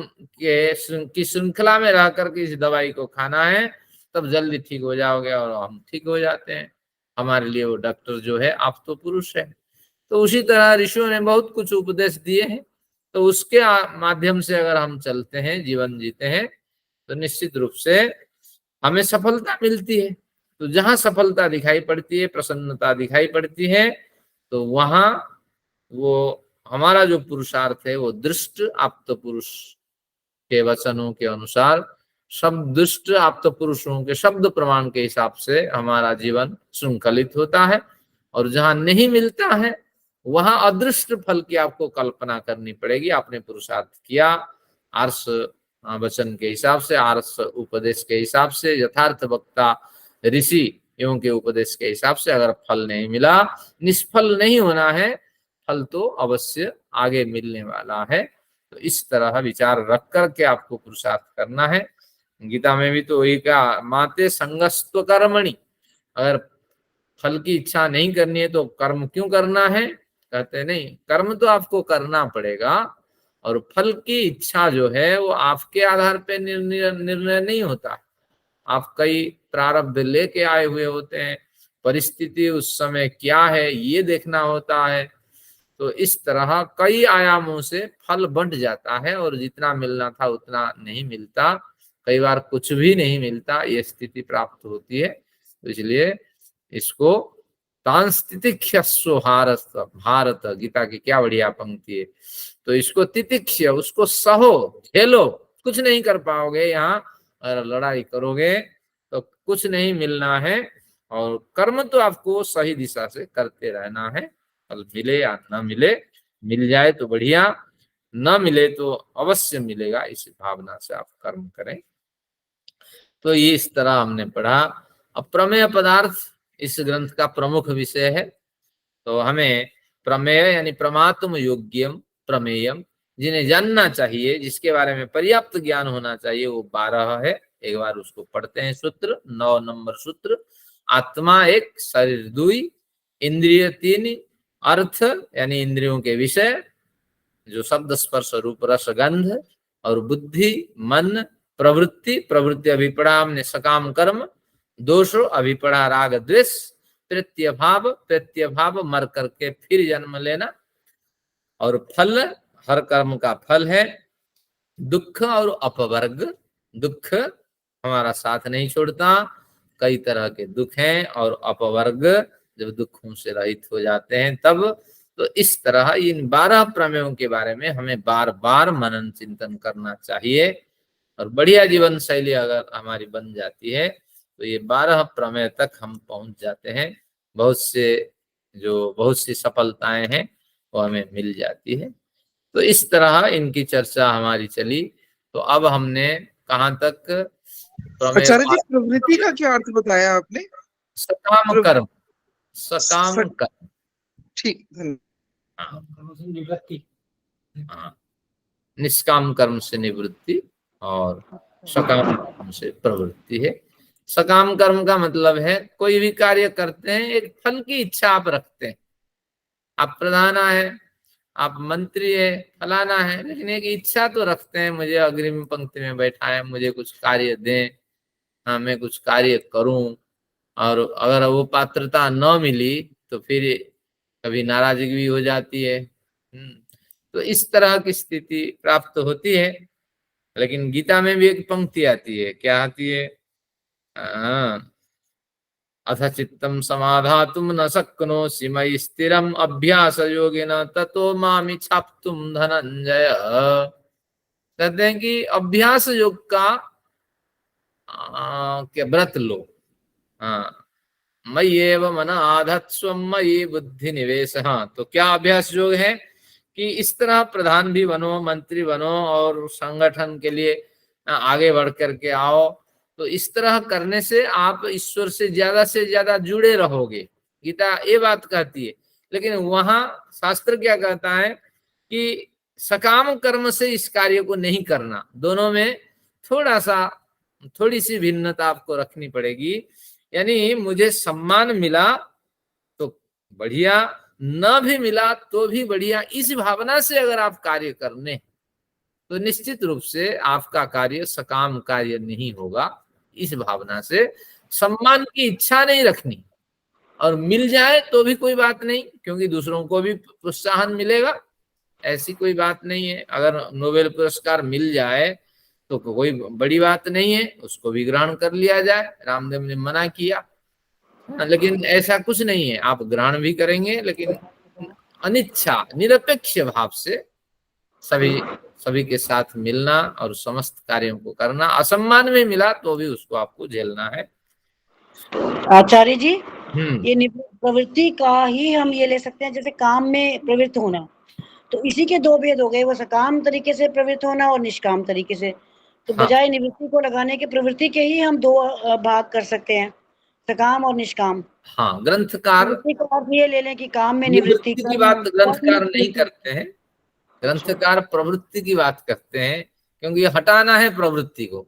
की श्रृंखला में रह करके इस दवाई को खाना है, तब जल्दी ठीक हो जाओगे, और हम ठीक हो जाते हैं। हमारे लिए वो डॉक्टर जो है आप तो पुरुष है। तो उसी तरह ऋषियों ने बहुत कुछ उपदेश दिए हैं। तो उसके माध्यम से अगर हम चलते हैं, जीवन जीते हैं, तो निश्चित रूप से हमें सफलता मिलती है। तो जहां सफलता दिखाई पड़ती है, प्रसन्नता दिखाई पड़ती है, तो वहां वो हमारा जो पुरुषार्थ है वो दृष्ट आप्त पुरुष के वचनों के अनुसार, शब्द दुष्ट आप्त पुरुषों के शब्द प्रमाण के हिसाब से हमारा जीवन श्रृंखलित होता है। और जहां नहीं मिलता है वहां अदृष्ट फल की आपको कल्पना करनी पड़ेगी। आपने पुरुषार्थ किया आर्ष वचन के हिसाब से, आर्ष उपदेश के हिसाब से, यथार्थ वक्ता ऋषि एवं के उपदेश के हिसाब से, अगर फल नहीं मिला, निष्फल नहीं होना है, फल तो अवश्य आगे मिलने वाला है। तो इस तरह विचार रख करके आपको पुरुषार्थ करना है। गीता में भी तो वही कहा, माते संगस्त्व कर्मणि, अगर फल की इच्छा नहीं करनी है तो कर्म क्यों करना है? कहते नहीं, कर्म तो आपको करना पड़ेगा, और फल की इच्छा जो है वो आपके आधार पे निर्णय नहीं होता। आप कई प्रारब्ध लेके आए हुए होते हैं, परिस्थिति उस समय क्या है ये देखना होता है। तो इस तरह कई आयामों से फल बंट जाता है, और जितना मिलना था उतना नहीं मिलता, कई बार कुछ भी नहीं मिलता, ये स्थिति प्राप्त होती है। तो इसलिए इसको तांस तितिक्षस्व भारत, भारत गीता की क्या बढ़िया पंक्ति है। तो इसको तितिक्ष, उसको सहो, झेलो, कुछ नहीं कर पाओगे यहाँ, अगर लड़ाई करोगे तो कुछ नहीं मिलना है। और कर्म तो आपको सही दिशा से करते रहना है, फल मिले या न मिले, मिल जाए तो बढ़िया, न मिले तो अवश्य मिलेगा, इस भावना से आप कर्म करें। तो ये इस तरह हमने पढ़ा। अब प्रमेय पदार्थ इस ग्रंथ का प्रमुख विषय है। तो हमें प्रमेय यानी प्रमात्म योग्यम प्रमेयम, जिन्हें जानना चाहिए, जिसके बारे में पर्याप्त ज्ञान होना चाहिए, वो 12 है। एक बार उसको पढ़ते हैं। सूत्र 9 नंबर सूत्र, आत्मा एक, शरीर 2, इंद्रिय 3, अर्थ यानी इंद्रियों के विषय जो शब्द स्पर्श रूप रस गंध, और बुद्धि मन, प्रवृत्ति, प्रवृत्ति अभी पढ़ा हमने सकाम कर्म, दोष अभी पढ़ा राग द्वेष, प्रत्यय भाव, प्रत्यय भाव मर करके फिर जन्म लेना, और फल हर कर्म का फल है, दुख और अपवर्ग, दुख हमारा साथ नहीं छोड़ता, कई तरह के दुख हैं, और अपवर्ग जब दुखों से रहित हो जाते हैं तब। तो इस तरह इन 12 प्रमेयों के बारे में हमें बार बार मनन चिंतन करना चाहिए, और बढ़िया जीवन शैली अगर हमारी बन जाती है तो ये 12 प्रमेय तक हम पहुंच जाते हैं। बहुत सी सफलताएं हैं वो हमें मिल जाती है। तो इस तरह इनकी चर्चा हमारी चली। तो अब हमने कहाँ तक आचार्य जी, प्रवृत्ति का क्या अर्थ बताया आपने? सकाम कर्म, सकाम कर्म, ठीक, निवृत्ति, हाँ, निष्काम कर्म से निवृत्ति और सकाम कर्म से प्रवृत्ति है। सकाम कर्म का मतलब है कोई भी कार्य करते हैं एक फल की इच्छा आप रखते हैं, आप प्रधाना है, आप मंत्री है, फलाना है, लेकिन एक इच्छा तो रखते हैं, मुझे अग्रिम पंक्ति में बैठाएं, मुझे कुछ कार्य दें, हाँ मैं कुछ कार्य करूं। और अगर वो पात्रता न मिली तो फिर कभी नाराजगी भी हो जाती है। तो इस तरह की स्थिति प्राप्त होती है। लेकिन गीता में भी एक पंक्ति आती है, क्या आती है? अथ चित्तम समाधातुम न शक्नोषि मयि स्थिरम अभ्यास योगिन ततो मामि छाप्तुम धनंजय। कहते हैं कि अभ्यास योग का के व्रत लो, मयि एव मन आधत्स्व मयि बुद्धि निवेश। तो क्या अभ्यास योग है कि इस तरह प्रधान भी बनो, मंत्री बनो, और संगठन के लिए आगे बढ़ करके आओ। तो इस तरह करने से आप ईश्वर से ज्यादा जुड़े रहोगे, गीता ये बात कहती है। लेकिन वहां शास्त्र क्या कहता है कि सकाम कर्म से इस कार्य को नहीं करना। दोनों में थोड़ी सी भिन्नता आपको रखनी पड़ेगी। यानी मुझे सम्मान मिला तो बढ़िया, न भी मिला तो भी बढ़िया, इस भावना से अगर आप कार्य करने तो निश्चित रूप से आपका कार्य सकाम कार्य नहीं होगा। इस भावना से सम्मान की इच्छा नहीं रखनी, और मिल जाए तो भी कोई बात नहीं, क्योंकि दूसरों को भी प्रोत्साहन मिलेगा, ऐसी कोई बात नहीं है। अगर नोबेल पुरस्कार मिल जाए तो कोई बड़ी बात नहीं है, उसको भी ग्रहण कर लिया जाए, रामदेव ने मना किया। लेकिन ऐसा कुछ नहीं है, आप ग्रहण भी करेंगे लेकिन अनिच्छा निरपेक्ष भाव से सभी के साथ मिलना और समस्त कार्यों को करना। असम्मान में मिला तो भी उसको आपको झेलना है। आचार्य जी, ये प्रवृत्ति का ही हम ये ले सकते हैं, जैसे काम में प्रवृत्त होना, तो इसी के 2 भेद हो गए, वो सकाम तरीके से प्रवृत्त होना और निष्काम तरीके से। तो बजाय निवृत्ति को लगाने के प्रवृत्ति के ही हम 2 भाग कर सकते हैं, सकाम और निष्काम। हाँ, ग्रंथकार ये ले लें कि काम में निवृत्ति की बात ग्रंथकार नहीं करते हैं, ग्रंथकार प्रवृत्ति की बात करते हैं, क्योंकि हटाना है प्रवृत्ति को।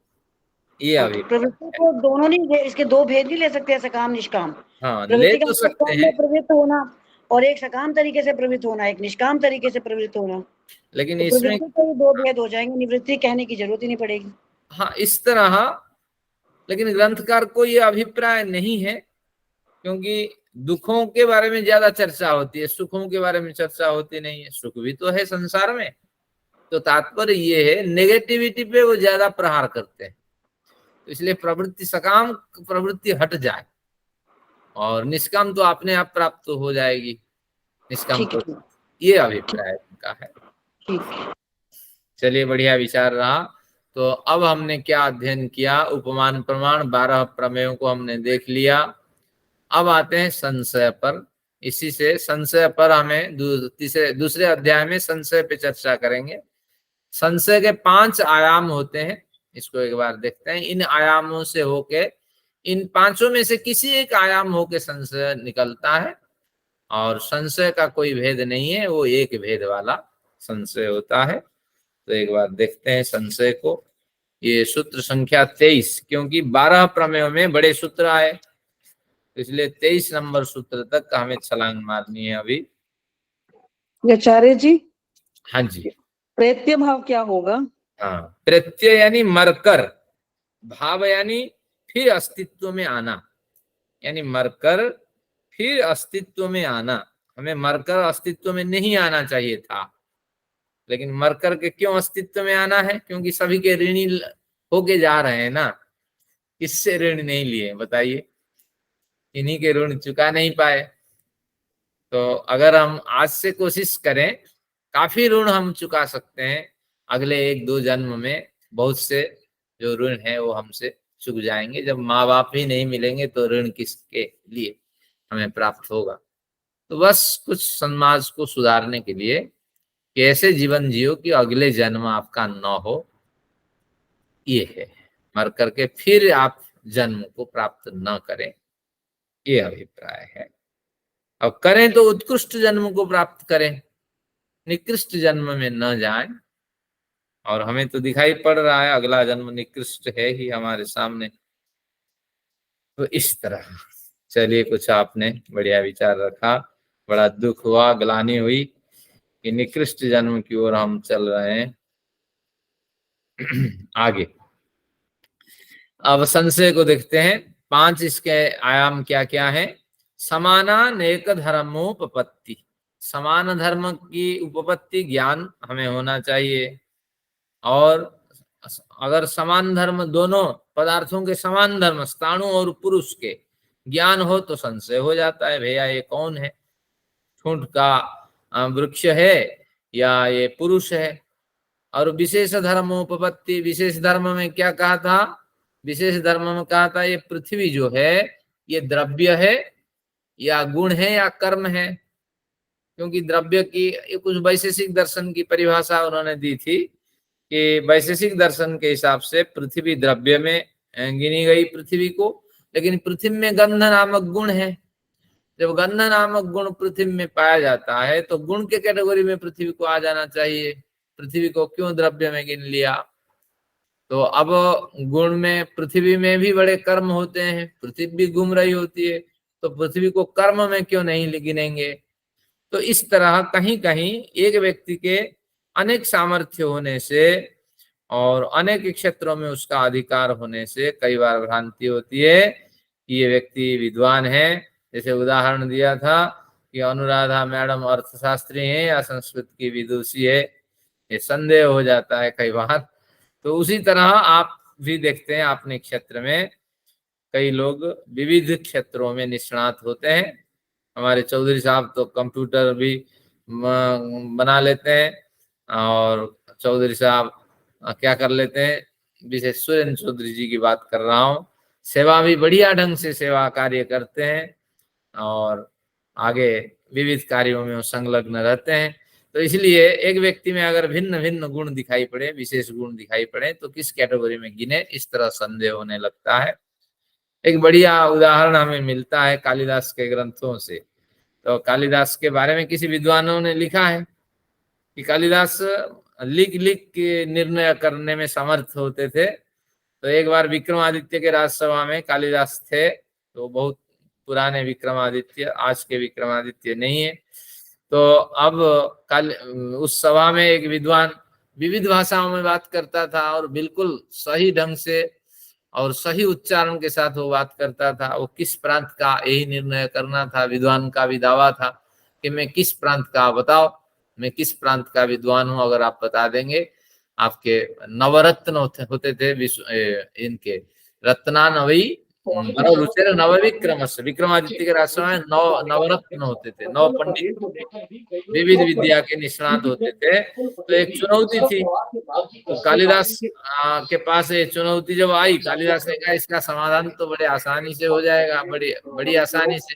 ये अभी प्रवृत्ति को दोनों नहीं, इसके 2 भेद नहीं ले सकते हैं, सकाम निष्काम। हाँ, ले तो सकते हैं, प्रवृत्त होना और एक सकाम तरीके से प्रवृत्त होना, एक निष्काम तरीके से प्रवृत्त होना। लेकिन तो इसमें 2 भेद हो जाएंगे, निवृत्ति कहने की जरूरत ही नहीं पड़ेगी। हाँ, इस तरह। लेकिन ग्रंथकार को ये अभिप्राय नहीं है, क्योंकि दुखों के बारे में ज्यादा चर्चा होती है, सुखों के बारे में चर्चा होती नहीं है। सुख भी तो है संसार में। तो तात्पर्य ये है, नेगेटिविटी पे वो ज्यादा प्रहार करते हैं, तो इसलिए प्रवृत्ति, सकाम प्रवृत्ति हट जाए, और निष्काम तो अपने आप प्राप्त हो जाएगी, निष्काम ठीक है, तो। ये अभिप्राय उनका है। ठीक। चलिए, बढ़िया विचार रहा। तो अब हमने क्या अध्ययन किया? उपमान प्रमाण 12 प्रमेयों को हमने देख लिया। अब आते हैं संशय पर। इसी से संशय पर हमें दूसरे अध्याय में संशय पे चर्चा करेंगे। संशय के 5 आयाम होते हैं, इसको एक बार देखते हैं। इन आयामों से होके, इन 5 में से किसी एक आयाम होके संशय निकलता है, और संशय का कोई भेद नहीं है, वो एक भेद वाला संशय होता है। तो एक बार देखते हैं संशय को। ये सूत्र संख्या 23, क्योंकि 12 प्रमेयों में बड़े सूत्र आए, इसलिए 23 नंबर सूत्र तक हमें छलांग मारनी है अभी। आचार्य जी, हाँ जी। प्रत्यय भाव क्या होगा? हाँ, प्रत्यय यानी मरकर, भाव यानी फिर अस्तित्व में आना, यानी मरकर फिर अस्तित्व में आना। हमें मरकर अस्तित्व में नहीं आना चाहिए था, लेकिन मरकर के क्यों अस्तित्व में आना है? क्योंकि सभी के ऋणी होके जा रहे हैं ना। किससे ऋण नहीं लिए बताइए? इन्हीं के ऋण चुका नहीं पाए। तो अगर हम आज से कोशिश करें, काफी ऋण हम चुका सकते हैं। अगले 1-2 जन्म में बहुत से जो ऋण है वो हमसे चुक जाएंगे। जब माँ बाप ही नहीं मिलेंगे तो ऋण किसके लिए हमें प्राप्त होगा? तो बस कुछ समाज को सुधारने के लिए कि ऐसे जीवन जियो कि अगले जन्म आपका न हो, ये है। मर करके फिर आप जन्म को प्राप्त न करें, ये अभिप्राय है। अब करें तो उत्कृष्ट जन्म को प्राप्त करें, निकृष्ट जन्म में न जाएं। और हमें तो दिखाई पड़ रहा है अगला जन्म निकृष्ट है ही हमारे सामने। तो इस तरह, चलिए, कुछ आपने बढ़िया विचार रखा। बड़ा दुख हुआ, ग्लानि हुई कि निकृष्ट जन्म की ओर हम चल रहे हैं। आगे अब संशय को देखते हैं। 5 इसके आयाम क्या क्या है? समानानेक धर्मोपपत्ति, समान धर्म की उपपत्ति ज्ञान हमें होना चाहिए। और अगर समान धर्म, दोनों पदार्थों के समान धर्म, स्थाणु और पुरुष के ज्ञान हो तो संशय हो जाता है, भैया ये कौन है? ठूंठ का वृक्ष है या ये पुरुष है? और विशेष धर्मोपपत्ति, विशेष धर्म में क्या कहा था? विशेष धर्म में कहा था ये पृथ्वी जो है ये द्रव्य है या गुण है या कर्म है। क्योंकि द्रव्य की कुछ वैशेषिक दर्शन की परिभाषा उन्होंने दी थी कि वैशेषिक दर्शन के हिसाब से पृथ्वी द्रव्य में गिनी गई पृथ्वी को, लेकिन पृथ्वी में गंध नामक गुण है। जब गंध नामक गुण पृथ्वी में पाया जाता है तो गुण के कैटेगरी में पृथ्वी को आ जाना चाहिए। पृथ्वी को क्यों द्रव्य में गिन लिया? तो अब गुण में पृथ्वी में भी बड़े कर्म होते हैं, पृथ्वी भी घूम रही होती है, तो पृथ्वी को कर्म में क्यों नहीं गिनेंगे? तो इस तरह कहीं कहीं एक व्यक्ति के अनेक सामर्थ्य होने से और अनेक क्षेत्रों में उसका अधिकार होने से कई बार भ्रांति होती है कि ये व्यक्ति विद्वान है। जैसे उदाहरण दिया था कि अनुराधा मैडम अर्थशास्त्री हैं या संस्कृत की विदुषी है, ये संदेह हो जाता है कई बार। तो उसी तरह आप भी देखते हैं अपने क्षेत्र में कई लोग विविध क्षेत्रों में निष्णात होते हैं। हमारे चौधरी साहब तो कंप्यूटर भी बना लेते हैं, और चौधरी साहब क्या कर लेते हैं, विशेष सुरेंद्र चौधरी जी की बात कर रहा हूँ, सेवा भी बढ़िया ढंग से सेवा कार्य करते हैं और आगे विविध कार्यों में संलग्न रहते हैं। तो इसलिए एक व्यक्ति में अगर भिन्न भिन्न गुण दिखाई पड़े, विशेष गुण दिखाई पड़े, तो किस कैटेगरी में गिने, इस तरह संदेह होने लगता है। एक बढ़िया उदाहरण हमें मिलता है कालिदास के ग्रंथों से। तो कालिदास के बारे में किसी विद्वानों ने लिखा है कि कालिदास लिख लिख के निर्णय करने में समर्थ होते थे। तो एक बार विक्रमादित्य के राजसभा में कालिदास थे, तो बहुत पुराने विक्रमादित्य, आज के विक्रमादित्य नहीं है। तो अब उस सभा में एक विद्वान विविध भाषाओं में बात करता था और बिल्कुल सही ढंग से और सही उच्चारण के साथ वो बात करता था। वो किस प्रांत का, यही निर्णय करना था। विद्वान का भी दावा था कि मैं किस प्रांत का, बताओ मैं किस प्रांत का विद्वान हूं, अगर आप बता देंगे। आपके नवरत्न होते थे इनके रत्नानवई बराबर रुचिर नवविक्रमस्य, विक्रमादित्य के राष्ट्र में नवरत्न होते थे, 9 पंडित विविध विद्या के निष्णात होते थे। तो एक चुनौती थी, तो कालिदास के पास ये चुनौती जब आई, कालिदास ने कहा इसका समाधान तो बड़े आसानी से हो जाएगा, बड़ी आसानी से।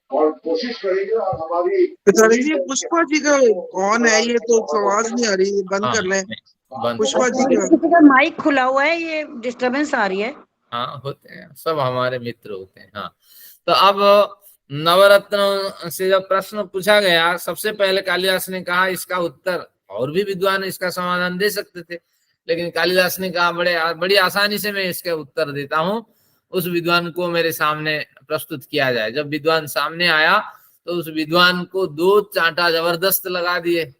और कोशिश करेंगे और हमारी पुष्पा जी का कौन है? ये तो आवाज नहीं आ रही, बंद कर लें। पुष्पा जी का माइक खुला हुआ है, ये डिस्टरबेंस आ रही है। हाँ, होते हैं, सब हमारे मित्र होते हैं। हाँ, तो अब नवरत्न से जब प्रश्न पूछा गया, सबसे पहले कालिदास ने कहा इसका उत्तर, और भी विद्वान इसका समाधान दे सकते थे, लेकिन कालिदास ने कहा बड़ी आसानी से मैं इसका उत्तर देता हूँ, उस विद्वान को मेरे सामने प्रस्तुत किया जाए। जब विद्वान सामने आया तो उस विद्वान को 2 चांटा जबरदस्त लगा दिए,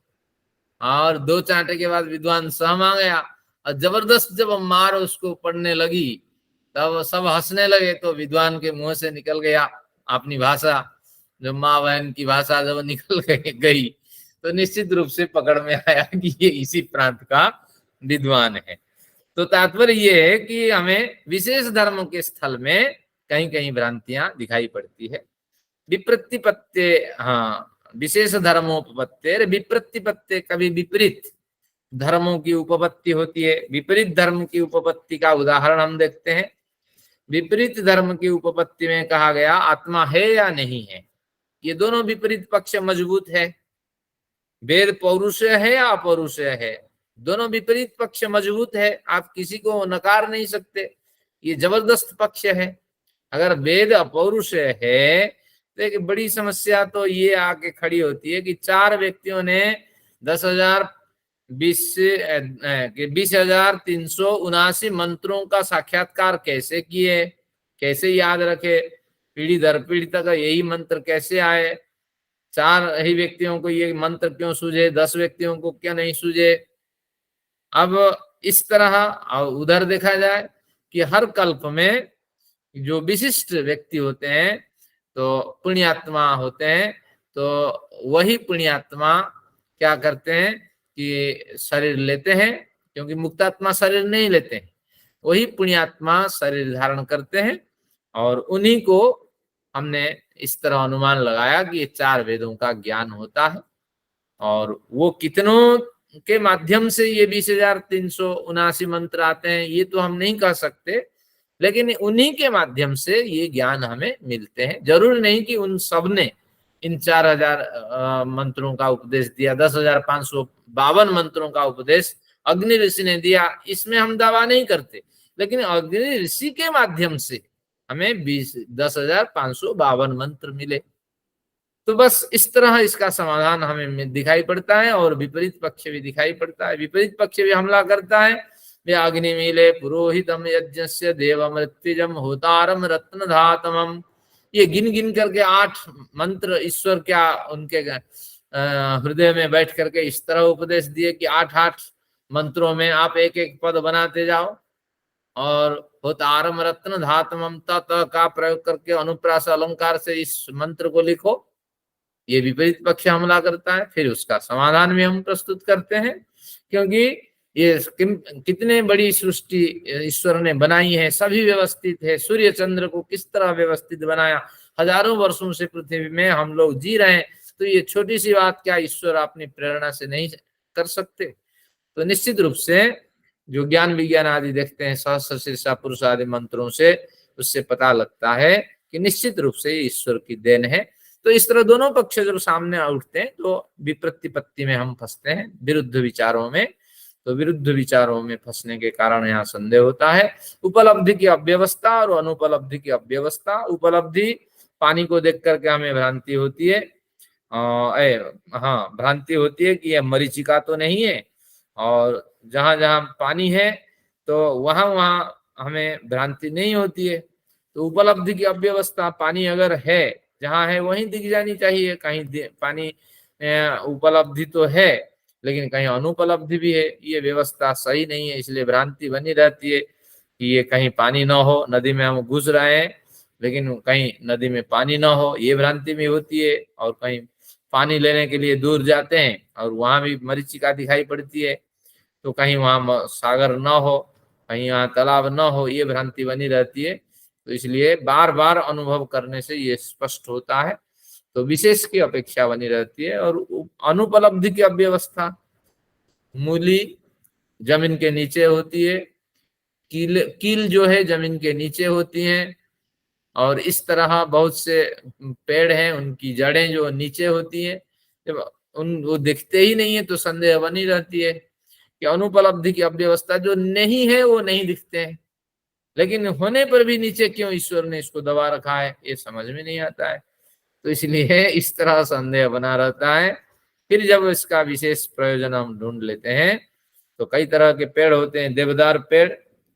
और 2 चांटे के बाद विद्वान सहमा गया, और जबरदस्त जब मार उसको पड़ने लगी तब सब हंसने लगे। तो विद्वान के मुंह से निकल गया अपनी भाषा, जो माँ बहन की भाषा जब निकल गई तो निश्चित रूप से पकड़ में आया कि ये इसी प्रांत का विद्वान है। तो तात्पर्य ये है कि हमें विशेष धर्म के स्थल में कहीं कहीं भ्रांतियां दिखाई पड़ती है। विप्रतिपत्ते, हाँ, विशेष धर्मोपपत्ति, विप्रतिपत्ति कभी विपरीत धर्मों की उपपत्ति होती है। विपरीत धर्म की उपपत्ति का उदाहरण हम देखते हैं। विपरीत धर्म की उपपत्ति में कहा गया आत्मा है या नहीं है, ये दोनों विपरीत पक्ष मजबूत है। वेद पौरुषेय है या अपौरुषेय है, दोनों विपरीत पक्ष मजबूत है, आप किसी को नकार नहीं सकते, ये जबरदस्त पक्ष है। अगर वेद अपौरुषेय है तो एक बड़ी समस्या तो ये आके खड़ी होती है कि 4 व्यक्तियों ने 20,379 मंत्रों का साक्षात्कार कैसे किए, कैसे याद रखे, पीढ़ी दर पीढ़ी तक यही मंत्र कैसे आए, 4 ही व्यक्तियों को ये मंत्र क्यों सूझे, 10 व्यक्तियों को क्या नहीं सूझे। अब इस तरह उधर देखा जाए कि हर कल्प में जो विशिष्ट व्यक्ति होते हैं तो पुण्यात्मा होते हैं, तो वही पुण्यात्मा क्या करते हैं कि शरीर लेते हैं, क्योंकि मुक्तात्मा शरीर नहीं लेते हैं, वही पुण्यात्मा शरीर धारण करते हैं। और उन्हीं को हमने इस तरह अनुमान लगाया कि ये 4 वेदों का ज्ञान होता है, और वो कितनों के माध्यम से ये 20,379 मंत्र आते हैं ये तो हम नहीं कह सकते, लेकिन उन्हीं के माध्यम से ये ज्ञान हमें मिलते हैं। जरूर नहीं कि उन सब ने इन 4,000 मंत्रों का उपदेश दिया, 10,552 मंत्रों का उपदेश अग्नि ऋषि ने दिया, इसमें हम दावा नहीं करते, लेकिन अग्नि ऋषि के माध्यम से हमें 10,552 मंत्र मिले। तो बस इस तरह इसका समाधान हमें दिखाई पड़ता है, और विपरीत पक्ष भी दिखाई पड़ता है। विपरीत पक्ष भी हमला करता है, वे अग्निमीले पुरोहितम यज्ञस्य देवमृत्युजम होतारम रत्नधातमम, ये गिन गिन करके 8 मंत्र ईश्वर क्या उनके हृदय में बैठ करके इस तरह उपदेश दिए कि 8 मंत्रों में आप एक एक पद बनाते जाओ, और होतारम रत्न धातमम तत का प्रयोग करके अनुप्रास अलंकार से इस मंत्र को लिखो। ये विपरीत पक्ष हमला करता है। फिर उसका समाधान भी हम प्रस्तुत करते हैं, क्योंकि ये कितने बड़ी सृष्टि ईश्वर ने बनाई है, सभी व्यवस्थित है। सूर्य चंद्र को किस तरह व्यवस्थित बनाया, हजारों वर्षों से पृथ्वी में हम लोग जी रहे हैं, तो ये छोटी सी बात क्या ईश्वर अपनी प्रेरणा से नहीं कर सकते। तो निश्चित रूप से जो ज्ञान विज्ञान आदि देखते हैं सहस्र शीर्षा पुरुष आदि मंत्रों से, उससे पता लगता है कि निश्चित रूप से ईश्वर की देन है। तो इस तरह दोनों पक्ष जब सामने उठते हैं तो विप्रतिपत्ति में हम फंसते हैं, विरुद्ध विचारों में। तो विरुद्ध विचारों में फंसने के कारण यहाँ संदेह होता है। उपलब्धि की अव्यवस्था और अनुपलब्धि की अव्यवस्था। उपलब्धि, पानी को देख करके हमें भ्रांति होती है, भ्रांति होती है कि यह मरीचिका तो नहीं है, और जहां जहां पानी है तो वहां वहां हमें भ्रांति नहीं होती है। तो उपलब्धि की अव्यवस्था, पानी अगर है जहां है वहीं दिख जानी चाहिए। कहीं पानी उपलब्धि तो है लेकिन कहीं अनुपलब्धि भी है, ये व्यवस्था सही नहीं है, इसलिए भ्रांति बनी रहती है कि ये कहीं पानी ना हो, नदी में हम घुस रहे हैं लेकिन कहीं नदी में पानी ना हो, ये भ्रांति भी होती है। और कहीं पानी लेने के लिए दूर जाते हैं और वहां भी मरीचिका दिखाई पड़ती है, तो कहीं वहां सागर ना हो, कहीं यहाँ तालाब न हो, ये भ्रांति बनी रहती है। तो इसलिए बार बार अनुभव करने से ये स्पष्ट होता है। तो विशेष की अपेक्षा बनी रहती है। और अनुपलब्धि की अव्यवस्था, मूली जमीन के नीचे होती है, कील जो है जमीन के नीचे होती हैं, और इस तरह बहुत से पेड़ हैं उनकी जड़ें जो नीचे होती हैं। जब वो दिखते ही नहीं है तो संदेह बनी रहती है कि अनुपलब्धि की अव्यवस्था, जो नहीं है वो नहीं दिखते हैं, लेकिन होने पर भी नीचे क्यों ईश्वर ने इसको दबा रखा है, ये समझ में नहीं आता है। तो इसलिए इस तरह संदेह बना रहता है। फिर जब इसका विशेष प्रयोजन हम ढूंढ लेते हैं, तो कई तरह के पेड़ होते हैं। देवदार पेड़,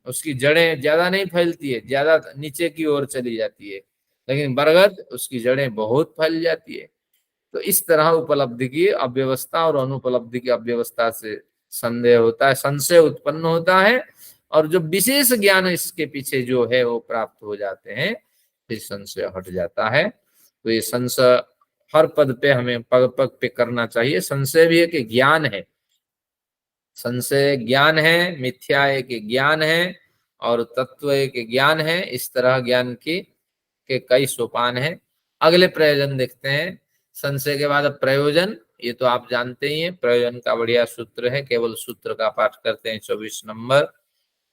उसकी जड़ें ज्यादा नहीं फैलती है, ज्यादा नीचे की ओर चली जाती है, लेकिन बरगद उसकी जड़ें बहुत फैल जाती है। तो इस तरह उपलब्धि की अव्यवस्था और अनुपलब्धि की अव्यवस्था से संदेह होता है, संशय उत्पन्न होता है। और जो विशेष ज्ञान इसके पीछे जो है वो प्राप्त हो जाते हैं, फिर संशय हट जाता है। तो ये संशय हर पद पे हमें पग पग पे करना चाहिए। संशय भी एक ज्ञान है, संशय ज्ञान है, मिथ्या एक ज्ञान है, और तत्व एक ज्ञान है। इस तरह ज्ञान के कई सोपान हैं। अगले प्रयोजन देखते हैं। संशय के बाद प्रयोजन, ये तो आप जानते ही हैं। प्रयोजन का बढ़िया सूत्र है, केवल सूत्र का पाठ करते हैं। 24 नंबर,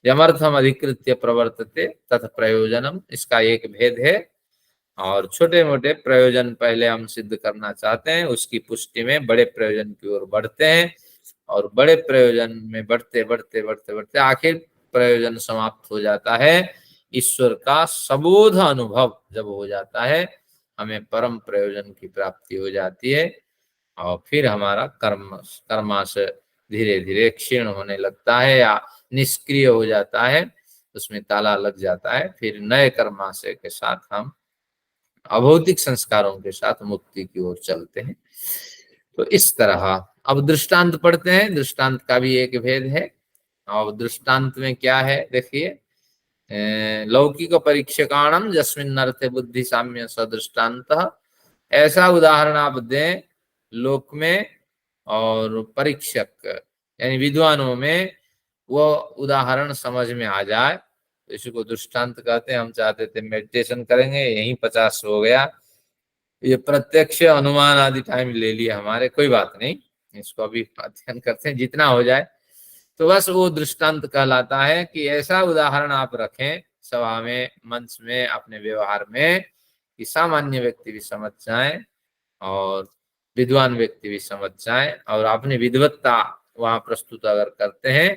यमर्थम अधिकृत्य प्रवर्तते तत् प्रयोजनम, इसका एक भेद है। और छोटे मोटे प्रयोजन पहले हम सिद्ध करना चाहते हैं, उसकी पुष्टि में बड़े प्रयोजन की ओर बढ़ते हैं। और बड़े प्रयोजन में बढ़ते बढ़ते बढ़ते बढ़ते आखिर प्रयोजन समाप्त हो जाता है। ईश्वर का सबोध अनुभव जब हो जाता है, हमें परम प्रयोजन की प्राप्ति हो जाती है। और फिर हमारा कर्माश धीरे धीरे क्षीण होने लगता है या निष्क्रिय हो जाता है, उसमें ताला लग जाता है। फिर नए कर्माशय के साथ हम अभौतिक संस्कारों के साथ मुक्ति की ओर चलते हैं। तो इस तरह अब दृष्टांत पढ़ते हैं। दृष्टांत का भी एक भेद है। और दृष्टांत में क्या है देखिए, लौकिक परीक्षकाणम जस्मिन अर्थे बुद्धि साम्य सदृष्टांत, ऐसा उदाहरण आप दें लोक में और परीक्षक यानी विद्वानों में वो उदाहरण समझ में आ जाए, तो इसी को दृष्टांत कहते हैं। हम चाहते थे मेडिटेशन करेंगे, यहीं 50 हो गया, ये प्रत्यक्ष अनुमान आदि टाइम ले लिया हमारे, कोई बात नहीं, इसको अभी अध्ययन करते हैं जितना हो जाए। तो बस वो दृष्टांत कहलाता है कि ऐसा उदाहरण आप रखें सभा में, मंच में, अपने व्यवहार में, कि सामान्य व्यक्ति भी समझ जाए और विद्वान व्यक्ति भी समझ जाए। और अपनी विद्वत्ता वहां प्रस्तुत अगर करते हैं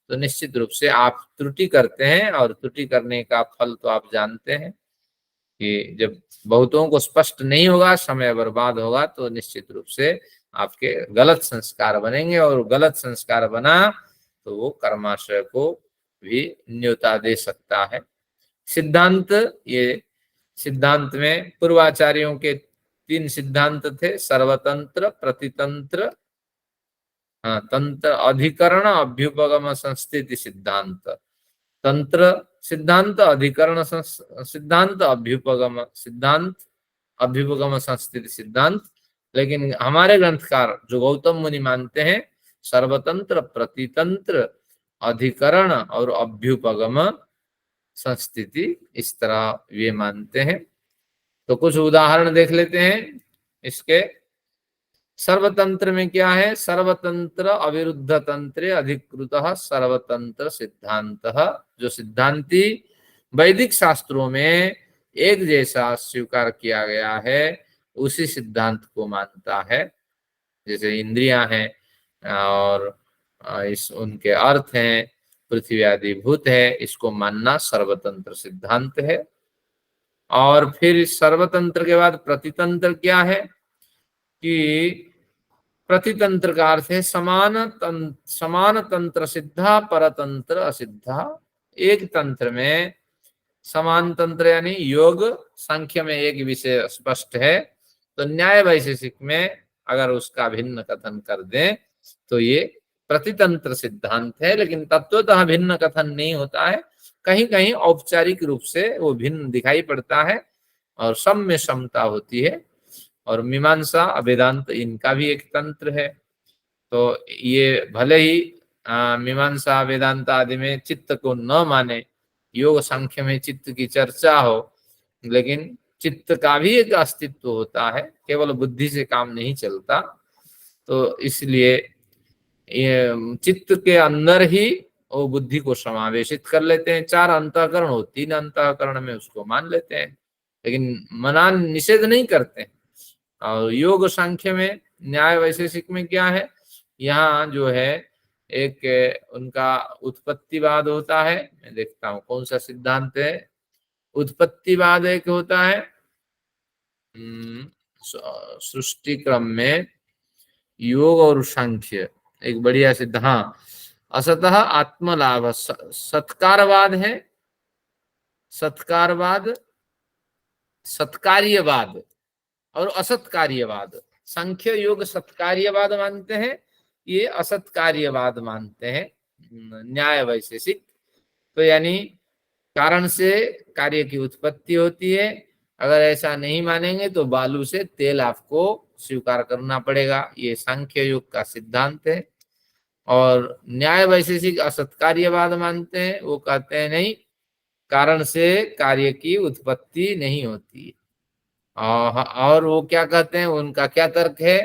तो निश्चित रूप से आप त्रुटि करते हैं, और त्रुटि करने का फल तो आप जानते हैं कि जब बहुतों को स्पष्ट नहीं होगा, समय बर्बाद होगा, तो निश्चित रूप से आपके गलत संस्कार बनेंगे। और गलत संस्कार बना तो वो कर्माशय को भी न्योता दे सकता है। सिद्धांत, ये सिद्धांत में पूर्वाचार्यों के 3 सिद्धांत थे, सर्वतंत्र, प्रतितंत्र, तंत्र, अधिकरण, अभ्युपगम संस्थिति सिद्धांत। तंत्र सिद्धांत, अधिकरण सिद्धांत, अभ्युपगम सिद्धांत, अभ्युपगम संस्थिति सिद्धांत। लेकिन हमारे ग्रंथकार जो गौतम मुनि मानते हैं, सर्वतंत्र, प्रतितंत्र, अधिकरण और अभ्युपगम संस्थिति, इस तरह ये मानते हैं। तो कुछ उदाहरण देख लेते हैं इसके। सर्वतंत्र में क्या है, सर्वतंत्र अविरुद्ध तंत्रे अधिकृत सर्वतंत्र सिद्धांत। जो सिद्धांति वैदिक शास्त्रों में एक जैसा स्वीकार किया गया है, उसी सिद्धांत को मानता है। जैसे इंद्रियां हैं और इस उनके अर्थ हैं, पृथ्वी आदि भूत है, इसको मानना सर्वतंत्र सिद्धांत है। और फिर सर्वतंत्र के बाद प्रतितंत्र क्या है कि प्रतितंत्र का अर्थ है समान तंत्र सिद्धा, परतंत्र असिद्धा। एक तंत्र में समान तंत्र यानी योग, सांख्य में एक विषय स्पष्ट है, तो न्याय वैशेषिक में अगर उसका भिन्न कथन कर दें तो ये प्रतितंत्र सिद्धांत है। लेकिन तत्वतः भिन्न कथन नहीं होता है, कहीं कहीं औपचारिक रूप से वो भिन्न दिखाई पड़ता है और सब में समता होती है। और मीमांसा, वेदांत, इनका भी एक तंत्र है। तो ये भले ही मीमांसा वेदांत आदि में चित्त को न माने, योग सांख्य में चित्त की चर्चा हो, लेकिन चित्त का भी एक अस्तित्व होता है, केवल बुद्धि से काम नहीं चलता। तो इसलिए ये चित्त के अंदर ही वो बुद्धि को समावेशित कर लेते हैं। 4 अंतःकरण हो, 3 अंतःकरण में उसको मान लेते हैं, लेकिन मना निषेध नहीं करते। और योग सांख्य में, न्याय वैशेषिक में क्या है, यहाँ जो है एक उनका उत्पत्तिवाद होता है। मैं देखता हूँ कौन सा सिद्धांत है। उत्पत्तिवाद एक होता है सृष्टि क्रम में, योग और सांख्य एक बढ़िया सिद्धांत। हाँ, असतः आत्मलाभ, सत्कारवाद है, सत्कारवाद, सत्कार्यवाद और असत्कार्यवाद। सांख्य योग सत्कार्यवाद मानते हैं, ये असत्कार्यवाद मानते हैं न्याय वैशेषिक। तो यानी कारण से कार्य की उत्पत्ति होती है। अगर ऐसा नहीं मानेंगे तो बालू से तेल आपको स्वीकार करना पड़ेगा, ये सांख्य योग का सिद्धांत है। और न्याय वैशेषिक असत्कार्यवाद मानते हैं, वो कहते हैं नहीं, कारण से कार्य की उत्पत्ति नहीं होती। और वो क्या कहते हैं, उनका क्या तर्क है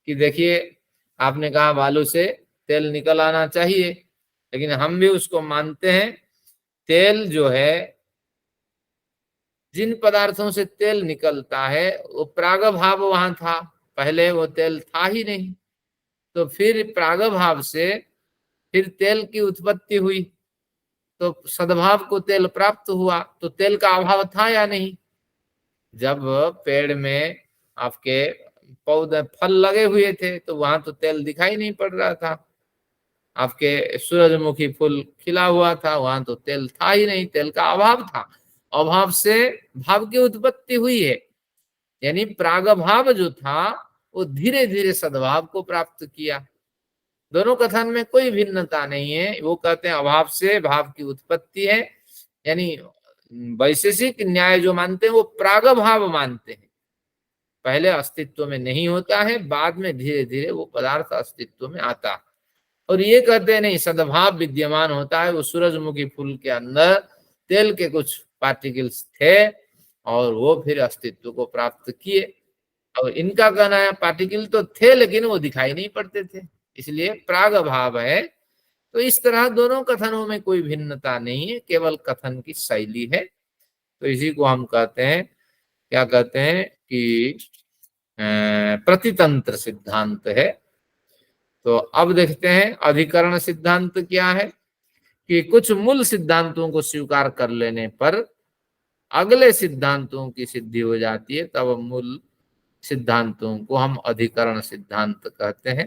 कि देखिए आपने कहा बालू से तेल निकल आना चाहिए, लेकिन हम भी उसको मानते हैं, तेल जो है, जिन पदार्थों से तेल निकलता है वो प्रागभाव वहां था, पहले वो तेल था ही नहीं। तो फिर प्रागभाव से फिर तेल की उत्पत्ति हुई, तो सद्भाव को तेल प्राप्त हुआ। तो तेल का अभाव था या नहीं? जब पेड़ में आपके पौधे फल लगे हुए थे तो वहां तो तेल दिखाई नहीं पड़ रहा था। आपके सूरजमुखी फूल खिला हुआ था, वहां तो तेल था ही नहीं, तेल का अभाव था। अभाव से भाव की उत्पत्ति हुई है, यानी प्रागभाव जो था वो धीरे धीरे सद्भाव को प्राप्त किया। दोनों कथन में कोई भिन्नता नहीं है। वो कहते हैं अभाव से भाव की उत्पत्ति है, यानी वैशेषिक न्याय जो मानते हैं वो प्रागभाव मानते हैं, पहले अस्तित्व में नहीं होता है, बाद में धीरे धीरे वो पदार्थ अस्तित्व में आता है। और ये कहते हैं नहीं, सद्भाव विद्यमान होता है। वो सूरजमुखी फूल के अंदर तेल के कुछ पार्टिकल्स थे और वो फिर अस्तित्व को प्राप्त किए। और इनका कहना है पार्टिकल तो थे लेकिन वो दिखाई नहीं पड़ते थे, इसलिए प्रागभाव है। तो इस तरह दोनों कथनों में कोई भिन्नता नहीं है, केवल कथन की शैली है। तो इसी को हम कहते हैं, क्या कहते हैं कि प्रतितंत्र सिद्धांत है। तो अब देखते हैं अधिकरण सिद्धांत क्या है, कि कुछ मूल सिद्धांतों को स्वीकार कर लेने पर अगले सिद्धांतों की सिद्धि हो जाती है, तब मूल सिद्धांतों को हम अधिकरण सिद्धांत कहते हैं।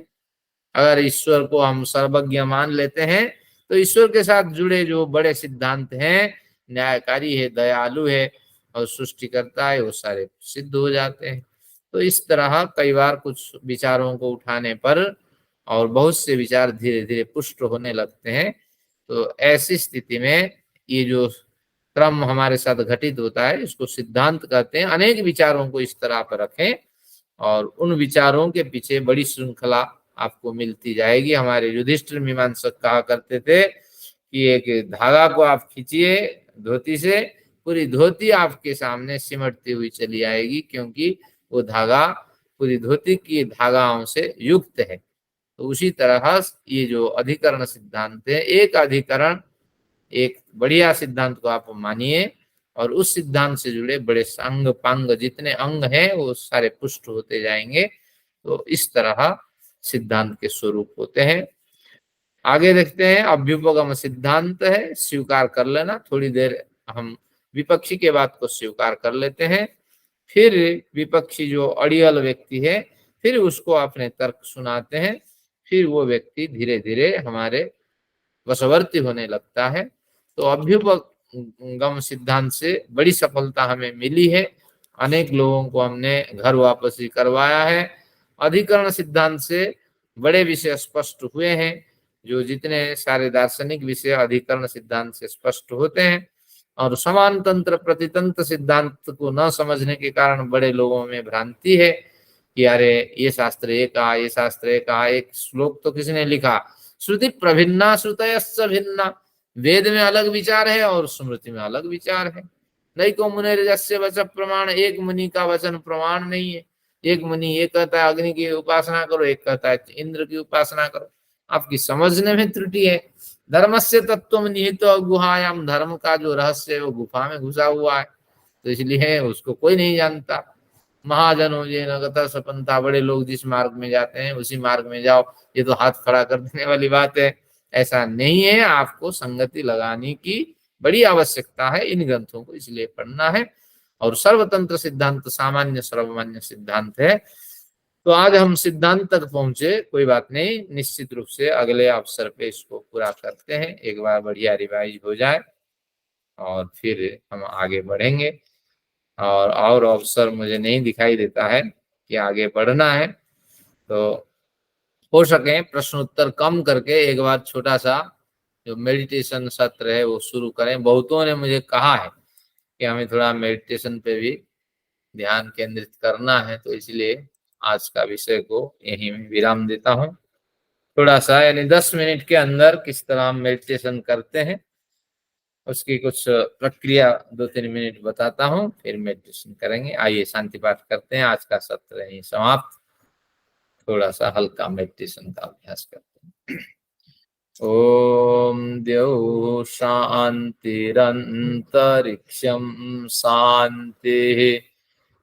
अगर ईश्वर को हम सर्वज्ञ मान लेते हैं तो ईश्वर के साथ जुड़े जो बड़े सिद्धांत हैं, न्यायकारी है, दयालु है और सृष्टि करता है, वो सारे सिद्ध हो जाते हैं। तो इस तरह कई बार कुछ विचारों को उठाने पर और बहुत से विचार धीरे धीरे पुष्ट होने लगते हैं। तो ऐसी स्थिति में ये जो क्रम हमारे साथ घटित होता है इसको सिद्धांत कहते हैं। अनेक विचारों को इस तरह पर रखें और उन विचारों के पीछे बड़ी श्रृंखला आपको मिलती जाएगी। हमारे युधिष्ठिर मीमांसक कहा करते थे कि एक धागा को आप खींचिए धोती से, पूरी धोती आपके सामने सिमटती हुई चली आएगी, क्योंकि वो धागा पूरी धोती की धागाओं से युक्त है। तो उसी तरह ये जो अधिकरण सिद्धांत है, एक अधिकरण एक बढ़िया सिद्धांत को आप मानिए और उस सिद्धांत से जुड़े बड़े संग पंग जितने अंग हैं वो सारे पुष्ट होते जाएंगे। तो इस तरह सिद्धांत के स्वरूप होते हैं। आगे देखते हैं, अभ्युपगम सिद्धांत है, स्वीकार कर लेना। थोड़ी देर हम विपक्षी के बात को स्वीकार कर लेते हैं, फिर विपक्षी जो अड़ियल व्यक्ति है फिर उसको अपने तर्क सुनाते हैं, फिर वो व्यक्ति धीरे धीरे हमारे वशवर्ती होने लगता है। तो अभ्युपगम सिद्धांत से बड़ी सफलता हमें मिली है, अनेक लोगों को हमने घर वापसी करवाया है। अधिकरण सिद्धांत से बड़े विषय स्पष्ट हुए हैं, जो जितने सारे दार्शनिक विषय अधिकरण सिद्धांत से स्पष्ट होते हैं। और समान तंत्र प्रतितंत्र सिद्धांत को न समझने के कारण बड़े लोगों में भ्रांति है कि अरे ये शास्त्र ये कहा, ये शास्त्र ये कहा। एक श्लोक तो किसने लिखा श्रुति प्रभिन्ना श्रुतयश्च भिन्ना, वेद में अलग विचार है और स्मृति में अलग विचार है। नहीं को मुनिर्जस्य वच प्रमाण, एक मुनि का वचन प्रमाण नहीं है। एक मुनि ये कहता है अग्नि की उपासना करो, एक कहता है इंद्र की उपासना करो। आपकी समझने में त्रुटि है। धर्मस्य तत्त्वम निहितो गुहायाम, धर्म का जो रहस्य है वो गुफा में घुसा हुआ है, तो इसलिए उसको कोई नहीं जानता। महाजनों ये नगता सपंता, बड़े लोग जिस मार्ग में जाते हैं उसी मार्ग में जाओ, ये तो हाथ खड़ा कर देने वाली बात है। ऐसा नहीं है, आपको संगति लगाने की बड़ी आवश्यकता है। इन ग्रंथों को इसलिए पढ़ना है। और सर्वतंत्र सिद्धांत सामान्य सर्वमान्य सिद्धांत है। तो आज हम सिद्धांत तक पहुंचे, कोई बात नहीं, निश्चित रूप से अगले अवसर पे इसको पूरा करते हैं। एक बार बढ़िया रिवाइज हो जाए और फिर हम आगे बढ़ेंगे। और अवसर मुझे नहीं दिखाई देता है कि आगे बढ़ना है, तो हो सके प्रश्न उत्तर कम करके एक बार छोटा सा जो मेडिटेशन सत्र है वो शुरू करें। बहुतों ने मुझे कहा है कि हमें थोड़ा मेडिटेशन पे भी ध्यान केंद्रित करना है, तो इसलिए आज का विषय को यहीं में विराम देता हूँ। थोड़ा सा यानी 10 मिनट के अंदर किस तरह हम मेडिटेशन करते हैं उसकी कुछ प्रक्रिया 2-3 मिनट बताता हूँ, फिर मेडिटेशन करेंगे। आइए शांति पाठ करते हैं। आज का सत्र यहीं समाप्त। थोड़ा सा हल्का मेडिटेशन का अभ्यास करते हैं। ओम द्यौः शान्तिरन्तरिक्षं शान्तिः,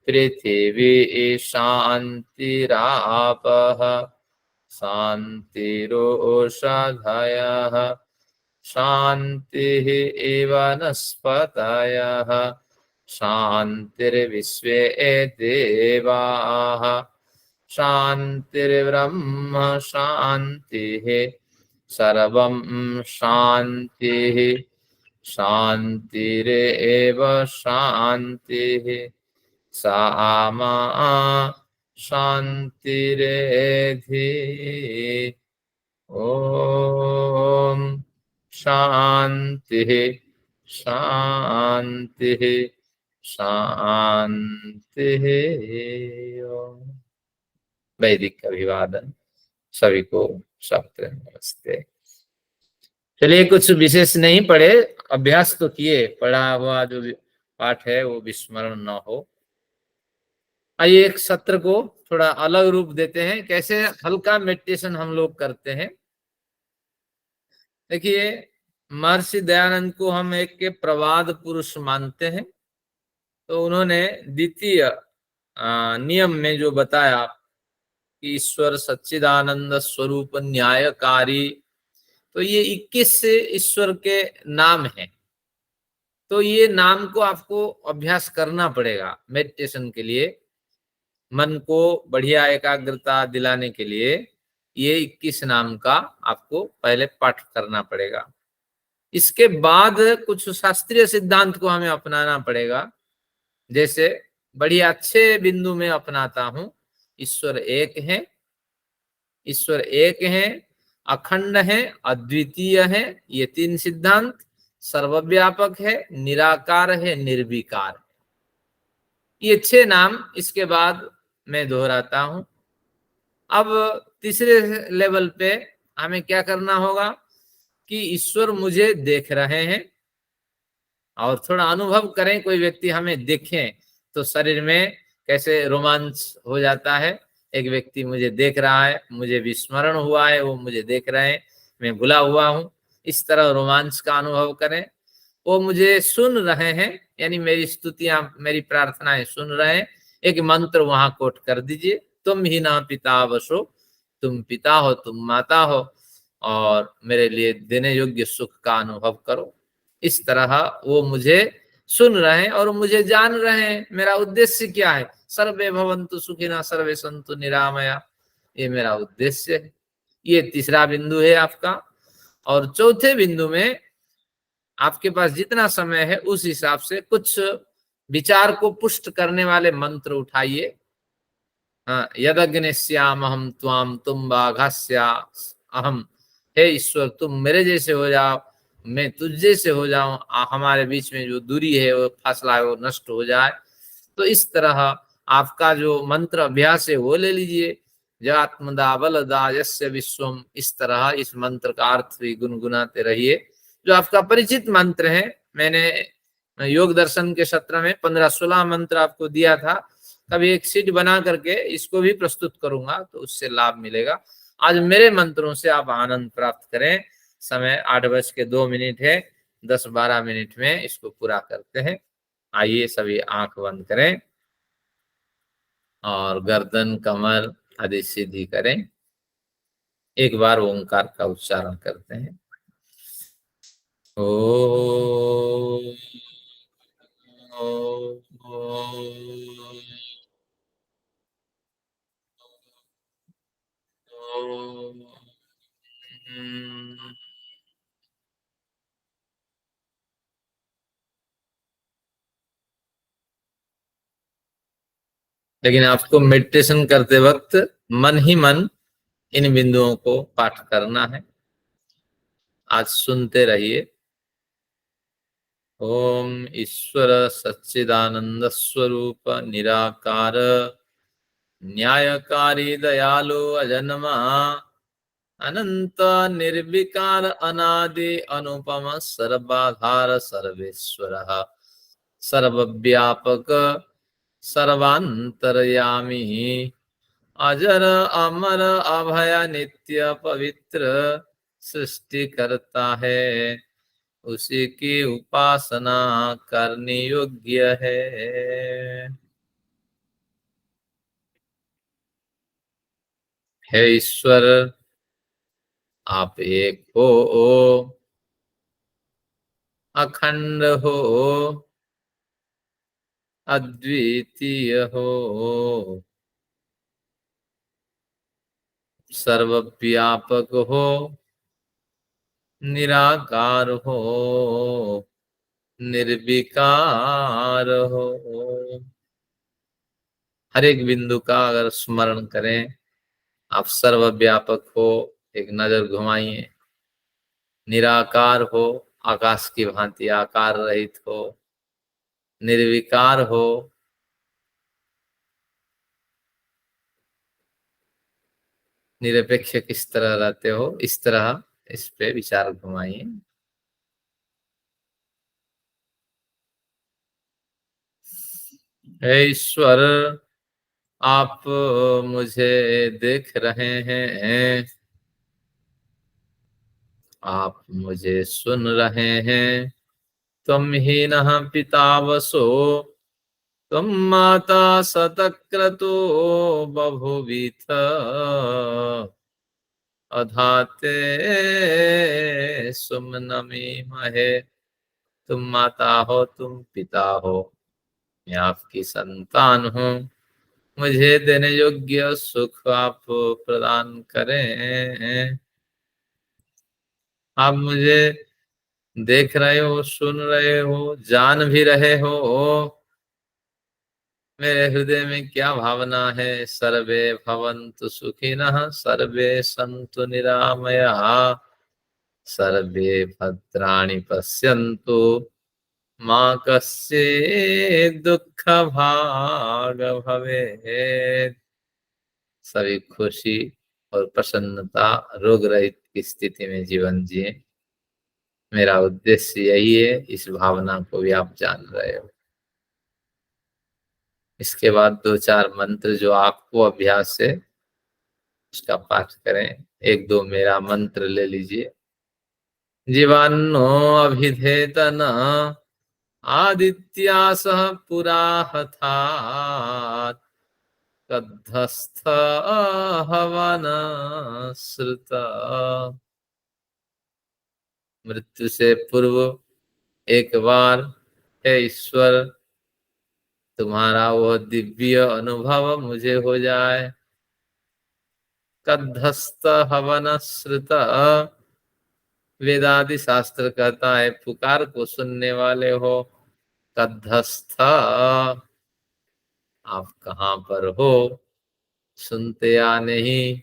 पृथिवी शान्तिरापः शान्तिरोषधयः, शान्तिः वनस्पतयः, शान्तिर्विश्वे देवाः, शान्तिर्ब्रह्म शान्तिः, सर्वं शान्तिः, शान्तिरेव शान्तिः, सामा शान्तिरेधि। ओम शान्तिः शान्तिः शान्तिः। वैदिक अभिवादन सभी को, शास्त्र नमस्ते। चलिए, कुछ विशेष नहीं पढ़े, अभ्यास तो किए, पढ़ा हुआ जो पाठ है वो विस्मरण न हो। आइए एक सत्र को थोड़ा अलग रूप देते हैं, कैसे हल्का मेडिटेशन हम लोग करते हैं। देखिए, महर्षि दयानंद को हम एक के प्रवाद पुरुष मानते हैं, तो उन्होंने द्वितीय नियम में जो बताया कि ईश्वर सच्चिदानंद स्वरूप न्यायकारी, तो ये 21 ईश्वर के नाम हैं। तो ये नाम को आपको अभ्यास करना पड़ेगा मेडिटेशन के लिए, मन को बढ़िया एकाग्रता दिलाने के लिए ये 21 नाम का आपको पहले पाठ करना पड़ेगा। इसके बाद कुछ शास्त्रीय सिद्धांत को हमें अपनाना पड़ेगा। जैसे बढ़िया अच्छे बिंदु में अपनाता हूं, ईश्वर एक है, ईश्वर एक है, अखंड है, अद्वितीय है, ये 3 सिद्धांत, सर्वव्यापक है, निराकार है, निर्विकार है, ये 6 नाम इसके बाद मैं दोहराता हूं। अब तीसरे लेवल पे हमें क्या करना होगा कि ईश्वर मुझे देख रहे हैं, और थोड़ा अनुभव करें, कोई व्यक्ति हमें देखे तो शरीर में कैसे रोमांच हो जाता है। एक व्यक्ति मुझे देख रहा है, मुझे विस्मरण हुआ है, वो मुझे देख रहे हैं, मैं भुला हुआ हूं, इस तरह रोमांच का अनुभव करें। वो मुझे सुन रहे हैं, यानी मेरी स्तुतियां, मेरी प्रार्थनाएं सुन रहे हैं। एक मंत्र वहां कोट कर दीजिए, तुम ही ना पिता वसो, तुम पिता हो, तुम माता हो, और मेरे लिए देने योग्य सुख का अनुभव करो। इस तरह वो मुझे सुन रहे हैं और मुझे जान रहे हैं। मेरा उद्देश्य क्या है? सर्वे भवन्तु सुखिनः सर्वे सन्तु निरामया, ये मेरा उद्देश्य है। ये तीसरा बिंदु है आपका। और चौथे बिंदु में आपके पास जितना समय है उस हिसाब से कुछ विचार को पुष्ट करने वाले मंत्र उठाइए। यदग्निश्याम अहम त्वाम तुम बाघस्या अहम, हे ईश्वर तुम मेरे जैसे हो जाओ, मैं तुझ जैसे हो जाऊं, हमारे बीच में जो दूरी है, वो फासला है, वो नष्ट हो जाए। तो इस तरह आपका जो मंत्र अभ्यास है वो ले लीजिए। जात्मदाबलदायस्य विश्वम, इस तरह इस मंत्र का अर्थ भी गुनगुनाते रहिए, जो आपका परिचित मंत्र है। मैंने योग दर्शन के सत्र में 15-16 मंत्र आपको दिया था। कभी एक सीट बना करके इसको भी प्रस्तुत करूंगा तो उससे लाभ मिलेगा। आज मेरे मंत्रों से आप आनंद प्राप्त करें। समय 8:02 है। 10-12 मिनट में इसको पूरा करते हैं। आइए सभी आंख बंद करें और गर्दन कमर आदि सीधी करें। एक बार ओंकार का उच्चारण करते हैं। ओ लेकिन आपको मेडिटेशन करते वक्त मन ही मन इन बिंदुओं को पाठ करना है। आज सुनते रहिए। ओम ईश्वर सच्चिदानंद स्वरूप निराकार न्यायकारी दयालु अजन्मा अनंत निर्विकार अनादि अनुपम सर्वाधार सर्वेश्वर सर्वव्यापक सर्वांतरयामी अजर अमर अभय नित्य पवित्र सृष्टि करता है, उसी की उपासना करनी योग्य है। हे ईश्वर, आप एक हो, अखंड हो, अद्वितीय हो, सर्वव्यापक हो, निराकार हो, निर्विकार हो। हर एक बिंदु का अगर स्मरण करें। आप सर्वव्यापक हो, एक नजर घुमाइए। निराकार हो, आकाश की भांति आकार रहित हो। निर्विकार हो, निरपेक्ष किस तरह रहते हो, इस तरह इस पे विचार घुमाइए। हे ईश्वर, आप मुझे देख रहे हैं, आप मुझे सुन रहे हैं। त्वं ही नः पिता वसो, त्वं माता सतक्रतो बभूविथ, अधाते सुमनमीमहे। तुम माता हो, तुम पिता हो, मैं आपकी संतान हूँ। मुझे देने योग्य सुख आप प्रदान करें। आप मुझे देख रहे हो, सुन रहे हो, जान भी रहे हो। मेरे हृदय में क्या भावना है? सर्वे भवन्तु सुखिनः, सर्वे सन्तु निरामयाः, सर्वे भद्राणि पश्यन्तु, मा कश्चित् दुःख भाग भवेत्। सभी खुशी और प्रसन्नता, रोग रहित की स्थिति में जीवन जिए। मेरा उद्देश्य यही है। इस भावना को भी आप जान रहे हो। इसके बाद 2-4 मंत्र जो आपको अभ्यास है उसका पाठ करें। 1-2 मेरा मंत्र ले लीजिए। जीवान्नो अभिधेतन आदित्यासः पुराहथात्, कद्धस्थ हवन श्रुत। मृत्यु से पूर्व एक बार हे ईश्वर, तुम्हारा वह दिव्य अनुभव मुझे हो जाए। कद्धस्थ हवन श्रुत, वेदादि शास्त्र कहता है पुकार को सुनने वाले हो। कद्धस्थ, आप कहाँ पर हो? सुनते या नहीं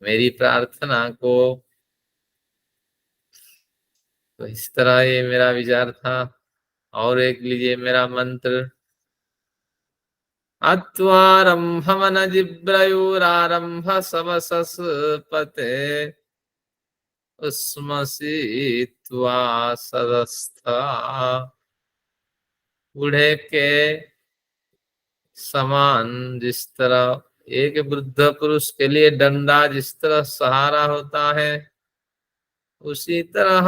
मेरी प्रार्थना को? तो इस तरह ये मेरा विचार था। और एक लीजिए मेरा मंत्र। अत्वारंभमन जिब्रयोरारंभ सवसस्पते उस्मसि त्वा सदस्था। बूढ़े के समान जिस तरह एक वृद्ध पुरुष के लिए डंडा जिस तरह सहारा होता है, उसी तरह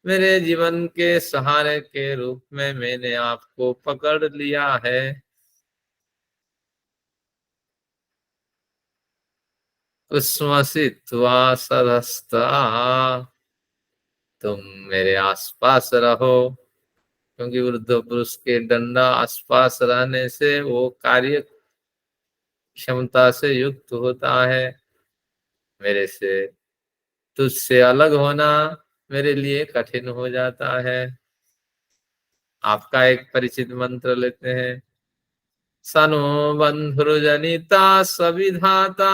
मेरे जीवन के सहारे के रूप में मैंने आपको पकड़ लिया है। उस्मसि त्वा सदस्था, तुम मेरे आसपास रहो, क्योंकि वृद्ध पुरुष के डंडा आसपास रहने से वो कार्य क्षमता से युक्त होता है। मेरे से तुझसे अलग होना मेरे लिए कठिन हो जाता है। आपका एक परिचित मंत्र लेते हैं। सनो बंधुर्जनिता सविधाता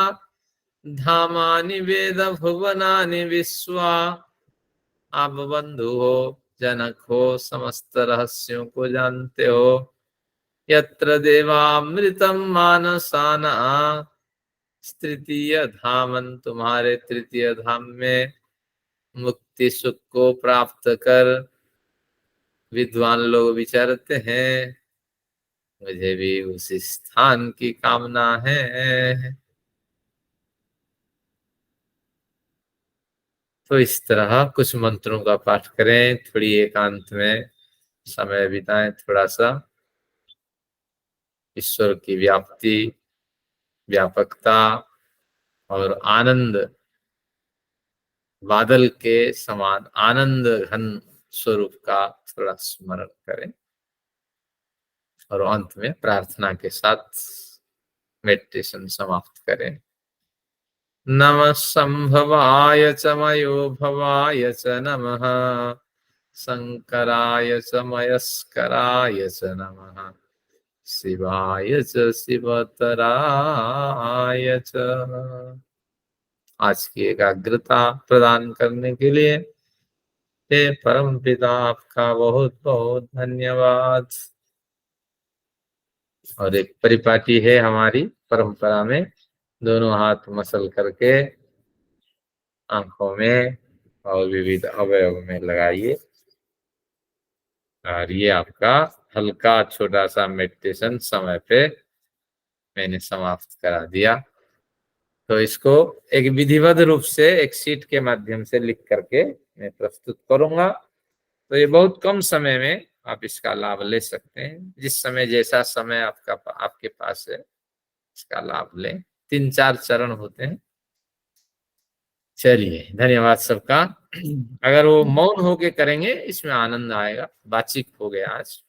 धामानि वेद भुवनानि विश्वा। आप बंधु हो, जनक हो, समस्त रहस्यों को जानते हो। यत्र देवामृतम मानसाना, तृतीय धामन, तुम्हारे तृतीय धाम में मुक्ति सुख को प्राप्त कर विद्वान लोग विचरते हैं। मुझे भी उस स्थान की कामना है। तो इस तरह कुछ मंत्रों का पाठ करें, थोड़ी एकांत में समय बिताएं, थोड़ा सा ईश्वर की व्याप्ति, व्यापकता और आनंद, बादल के समान आनंद घन स्वरूप का थोड़ा स्मरण करें और अंत में प्रार्थना के साथ मेडिटेशन समाप्त करें। नमः संभवाय च मयो भवाय च नमः, शंकराय च मयस्कराय च नमः, शिवाय च शिवतराय च। आज की एकाग्रता प्रदान करने के लिए हे परम पिता आपका बहुत बहुत धन्यवाद। और एक परिपाटी है हमारी परंपरा में, दोनों हाथ मसल करके आंखों में और विविध अवयव में लगाइए। और ये आपका हल्का छोटा सा मेडिटेशन समय पे मैंने समाप्त करा दिया। तो इसको एक विधिवत रूप से एक शीट के माध्यम से लिख करके मैं प्रस्तुत करूंगा। तो ये बहुत कम समय में आप इसका लाभ ले सकते हैं। जिस समय जैसा समय आपके पास है इसका लाभ लें। 3-4 चरण होते हैं। चलिए, धन्यवाद सबका। अगर वो मौन होके करेंगे इसमें आनंद आएगा। बातचीत हो गया आज।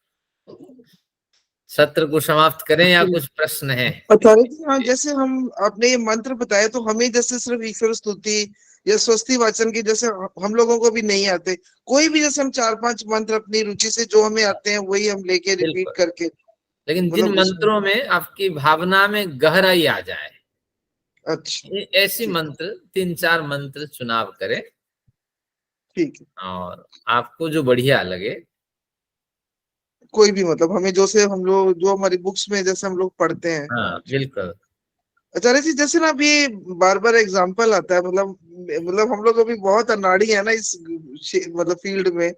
सत्र को समाप्त करें या कुछ प्रश्न है? आचार्य जी, हाँ, जैसे हम आपने ये मंत्र बताया तो हमें जैसे सिर्फ ईश्वर स्तुति या स्वस्ति वाचन की जैसे हम लोगों को भी नहीं आते, कोई भी जैसे हम 4-5 मंत्र अपनी रुचि से जो हमें आते हैं वही हम लेके रिपीट करके, लेकिन जिन मंत्रों में आपकी भावना में गहराई आ जाए, अच्छा, ऐसी मंत्र 3-4 मंत्र चुनाव करें। ठीक है। और आपको जो बढ़िया लगे, कोई भी, मतलब हमें हम लोग जो हमारी बुक्स में जैसे हम लोग पढ़ते हैं। हाँ बिल्कुल। आचार्य जी, जैसे ना अभी बार बार एग्जाम्पल आता है, मतलब हम लोग अभी बहुत अनाड़ी है ना इस मतलब फील्ड में।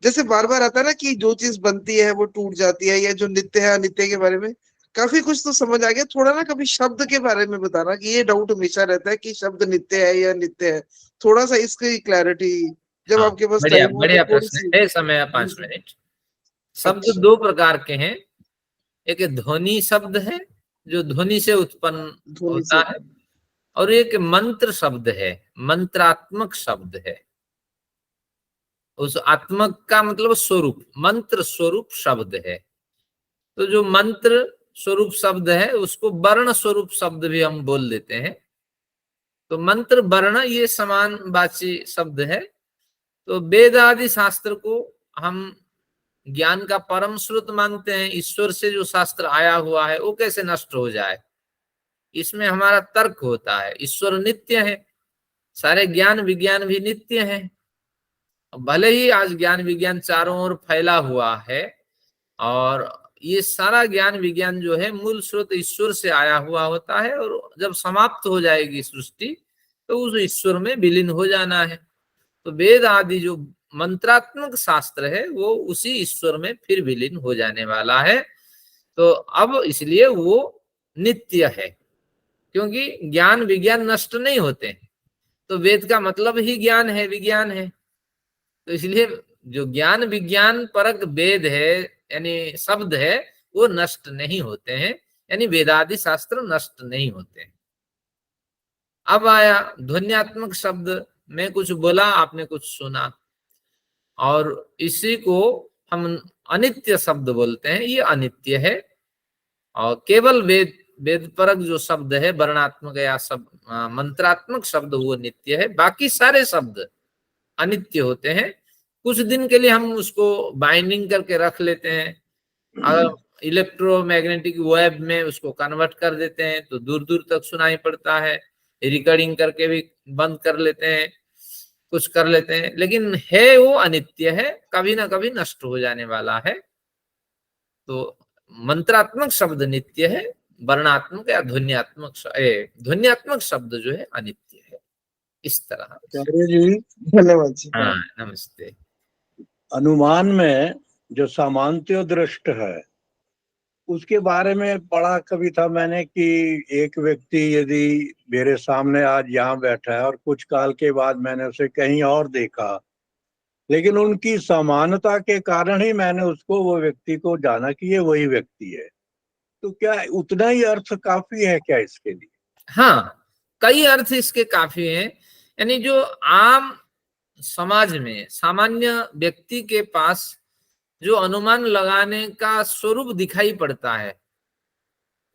जैसे बार बार आता है ना कि जो चीज बनती है वो टूट जाती है, या जो नित्य है अनित्य के बारे में काफी कुछ तो समझ आ गया। थोड़ा ना कभी शब्द के बारे में बताना कि ये डाउट हमेशा रहता है कि शब्द नित्य है या नित्य है। थोड़ा सा इसकी क्लैरिटी जब हाँ, आपके पास बढ़िया टाइम हो बढ़िया तो थोड़ी प्रश्न सी। है। समय 5 मिनट। शब्द अच्छा, 2 प्रकार के हैं। एक ध्वनि शब्द है जो ध्वनि से उत्पन्न ध्वनि होता से। है, और एक मंत्र शब्द है, मंत्रात्मक शब्द है। उस आत्मक का मतलब स्वरूप, मंत्र स्वरूप शब्द है। तो जो मंत्र स्वरूप शब्द है उसको वर्ण स्वरूप शब्द भी हम बोल देते हैं। तो मंत्र वर्ण ये समान वाची शब्द है। तो वेद आदि शास्त्र को हम ज्ञान का परम स्रोत मानते हैं। ईश्वर से जो शास्त्र आया हुआ है वो कैसे नष्ट हो जाए, इसमें हमारा तर्क होता है। ईश्वर नित्य है, सारे ज्ञान विज्ञान भी नित्य है। भले ही आज ज्ञान विज्ञान चारों ओर फैला हुआ है और ये सारा ज्ञान विज्ञान जो है मूल स्रोत ईश्वर से आया हुआ होता है, और जब समाप्त हो जाएगी सृष्टि तो उस ईश्वर में विलीन हो जाना है। तो वेद आदि जो मंत्रात्मक शास्त्र है वो उसी ईश्वर में फिर विलीन हो जाने वाला है। तो अब इसलिए वो नित्य है, क्योंकि ज्ञान विज्ञान नष्ट नहीं होते हैं। तो वेद का मतलब ही ज्ञान है, विज्ञान है। तो इसलिए जो ज्ञान विज्ञान परक वेद है यानी शब्द है वो नष्ट नहीं होते हैं, यानी वेदादि शास्त्र नष्ट नहीं होते हैं। अब आया ध्वन्यात्मक शब्द, मैं कुछ बोला आपने कुछ सुना, और इसी को हम अनित्य शब्द बोलते हैं, ये अनित्य है। और केवल वेद परक जो शब्द है वर्णात्मक या मंत्रात्मक शब्द वो नित्य है, बाकी सारे शब्द अनित्य होते हैं। कुछ दिन के लिए हम उसको बाइंडिंग करके रख लेते हैं, अगर इलेक्ट्रोमैग्नेटिक वेव में उसको कन्वर्ट कर देते हैं तो दूर दूर तक सुनाई पड़ता है, रिकॉर्डिंग करके भी बंद कर लेते हैं, कुछ कर लेते हैं, लेकिन है वो अनित्य है, कभी ना कभी नष्ट हो जाने वाला है। तो मंत्रात्मक शब्द नित्य है, वर्णात्मक या ध्वन्यात्मक शब्द जो है अनित्य है। इस तरह। जी धन्यवाद जी। हाँ, नमस्ते। अनुमान में जो सामान्य दृष्ट है उसके बारे में पढ़ा कभी था मैंने कि एक व्यक्ति यदि मेरे सामने आज यहाँ बैठा है और कुछ काल के बाद मैंने उसे कहीं और देखा, लेकिन उनकी समानता के कारण ही मैंने उसको, वो व्यक्ति को जाना कि ये वही व्यक्ति है। तो क्या उतना ही अर्थ काफी है क्या इसके लिए? हाँ, कई अर्थ इसके काफी हैं। यानी जो आम समाज में सामान्य व्यक्ति के पास जो अनुमान लगाने का स्वरूप दिखाई पड़ता है,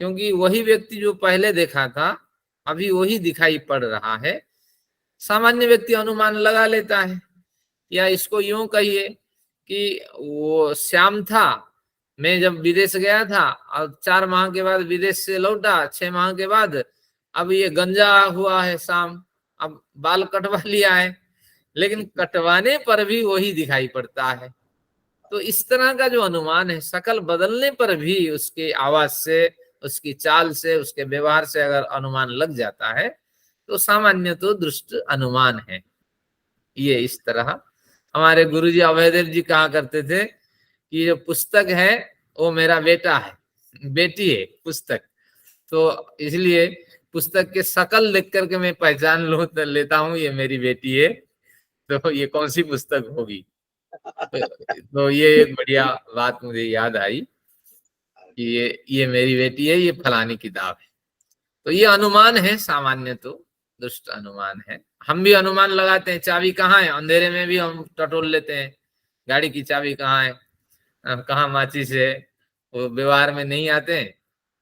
क्योंकि वही व्यक्ति जो पहले देखा था अभी वही दिखाई पड़ रहा है, सामान्य व्यक्ति अनुमान लगा लेता है। या इसको यूं कहिए कि वो श्याम था, मैं जब विदेश गया था और 4 माह के बाद विदेश से लौटा, 6 माह के बाद अब ये गंजा हुआ है शाम, अब बाल कटवा लिया है, लेकिन कटवाने पर भी वही दिखाई पड़ता है। तो इस तरह का जो अनुमान है, शकल बदलने पर भी उसकी आवाज से, उसकी चाल से, उसके व्यवहार से अगर अनुमान लग जाता है तो सामान्य तो दृष्ट अनुमान है। ये इस तरह हमारे गुरुजी अभयदेव जी कहा करते थे कि जो पुस्तक है वो मेरा बेटा है, बेटी है पुस्तक। तो इसलिए पुस्तक के शकल देख करके मैं पहचान लेता हूँ ये मेरी बेटी है, तो ये कौन सी पुस्तक होगी। तो ये एक बढ़िया बात मुझे याद आई कि ये मेरी बेटी है, ये फलानी किताब है। तो ये अनुमान है, सामान्य तो दुष्ट अनुमान है। हम भी अनुमान लगाते हैं, चाबी कहाँ है, अंधेरे में भी हम टटोल लेते हैं, गाड़ी की चाबी कहाँ है, कहाँ माचिस है, वो व्यवहार में नहीं आते हैं।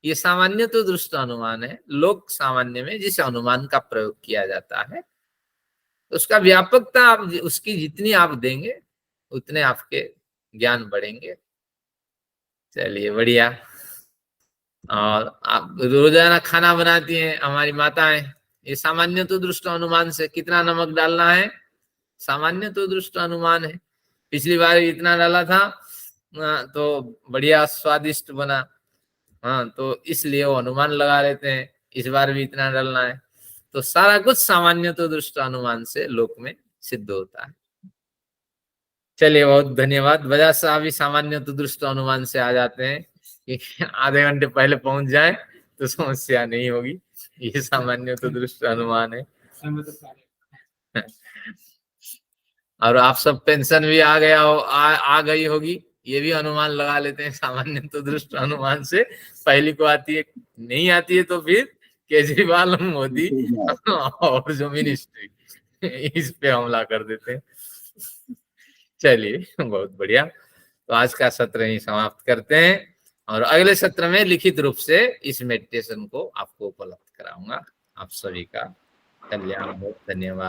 ये सामान्य तो दुष्ट अनुमान है। लोक सामान्य में जिस अनुमान का प्रयोग किया जाता है उसका व्यापकता आप उसकी जितनी आप देंगे उतने आपके ज्ञान बढ़ेंगे। चलिए बढ़िया। और आप रोजाना खाना बनाती हैं हमारी माताएं, ये सामान्य तो दृष्ट अनुमान से कितना नमक डालना है, सामान्य तो दृष्ट अनुमान है। पिछली बार इतना डाला था तो बढ़िया स्वादिष्ट बना, हाँ, तो इसलिए वो अनुमान लगा लेते हैं इस बार भी इतना डालना है। तो सारा कुछ सामान्य तो दृष्ट अनुमान से लोक में सिद्ध होता है। चलिए बहुत धन्यवाद। बजाज साहब भी सामान्य तो दृष्ट अनुमान से आ जाते हैं कि आधे घंटे पहले पहुंच जाए तो समस्या नहीं होगी, ये सामान्य तो दृष्ट अनुमान है। और आप सब पेंशन भी आ गया हो, आ गई होगी, ये भी अनुमान लगा लेते हैं सामान्य तो दृष्ट अनुमान से। पहली को आती है, नहीं आती है तो फिर केजरीवाल, मोदी और जो मिनिस्ट्री, इस पे हमला कर देते हैं। चलिए बहुत बढ़िया। तो आज का सत्र ही समाप्त करते हैं और अगले सत्र में लिखित रूप से इस मेडिटेशन को आपको उपलब्ध कराऊंगा। आप सभी का कल्याण हो। धन्यवाद।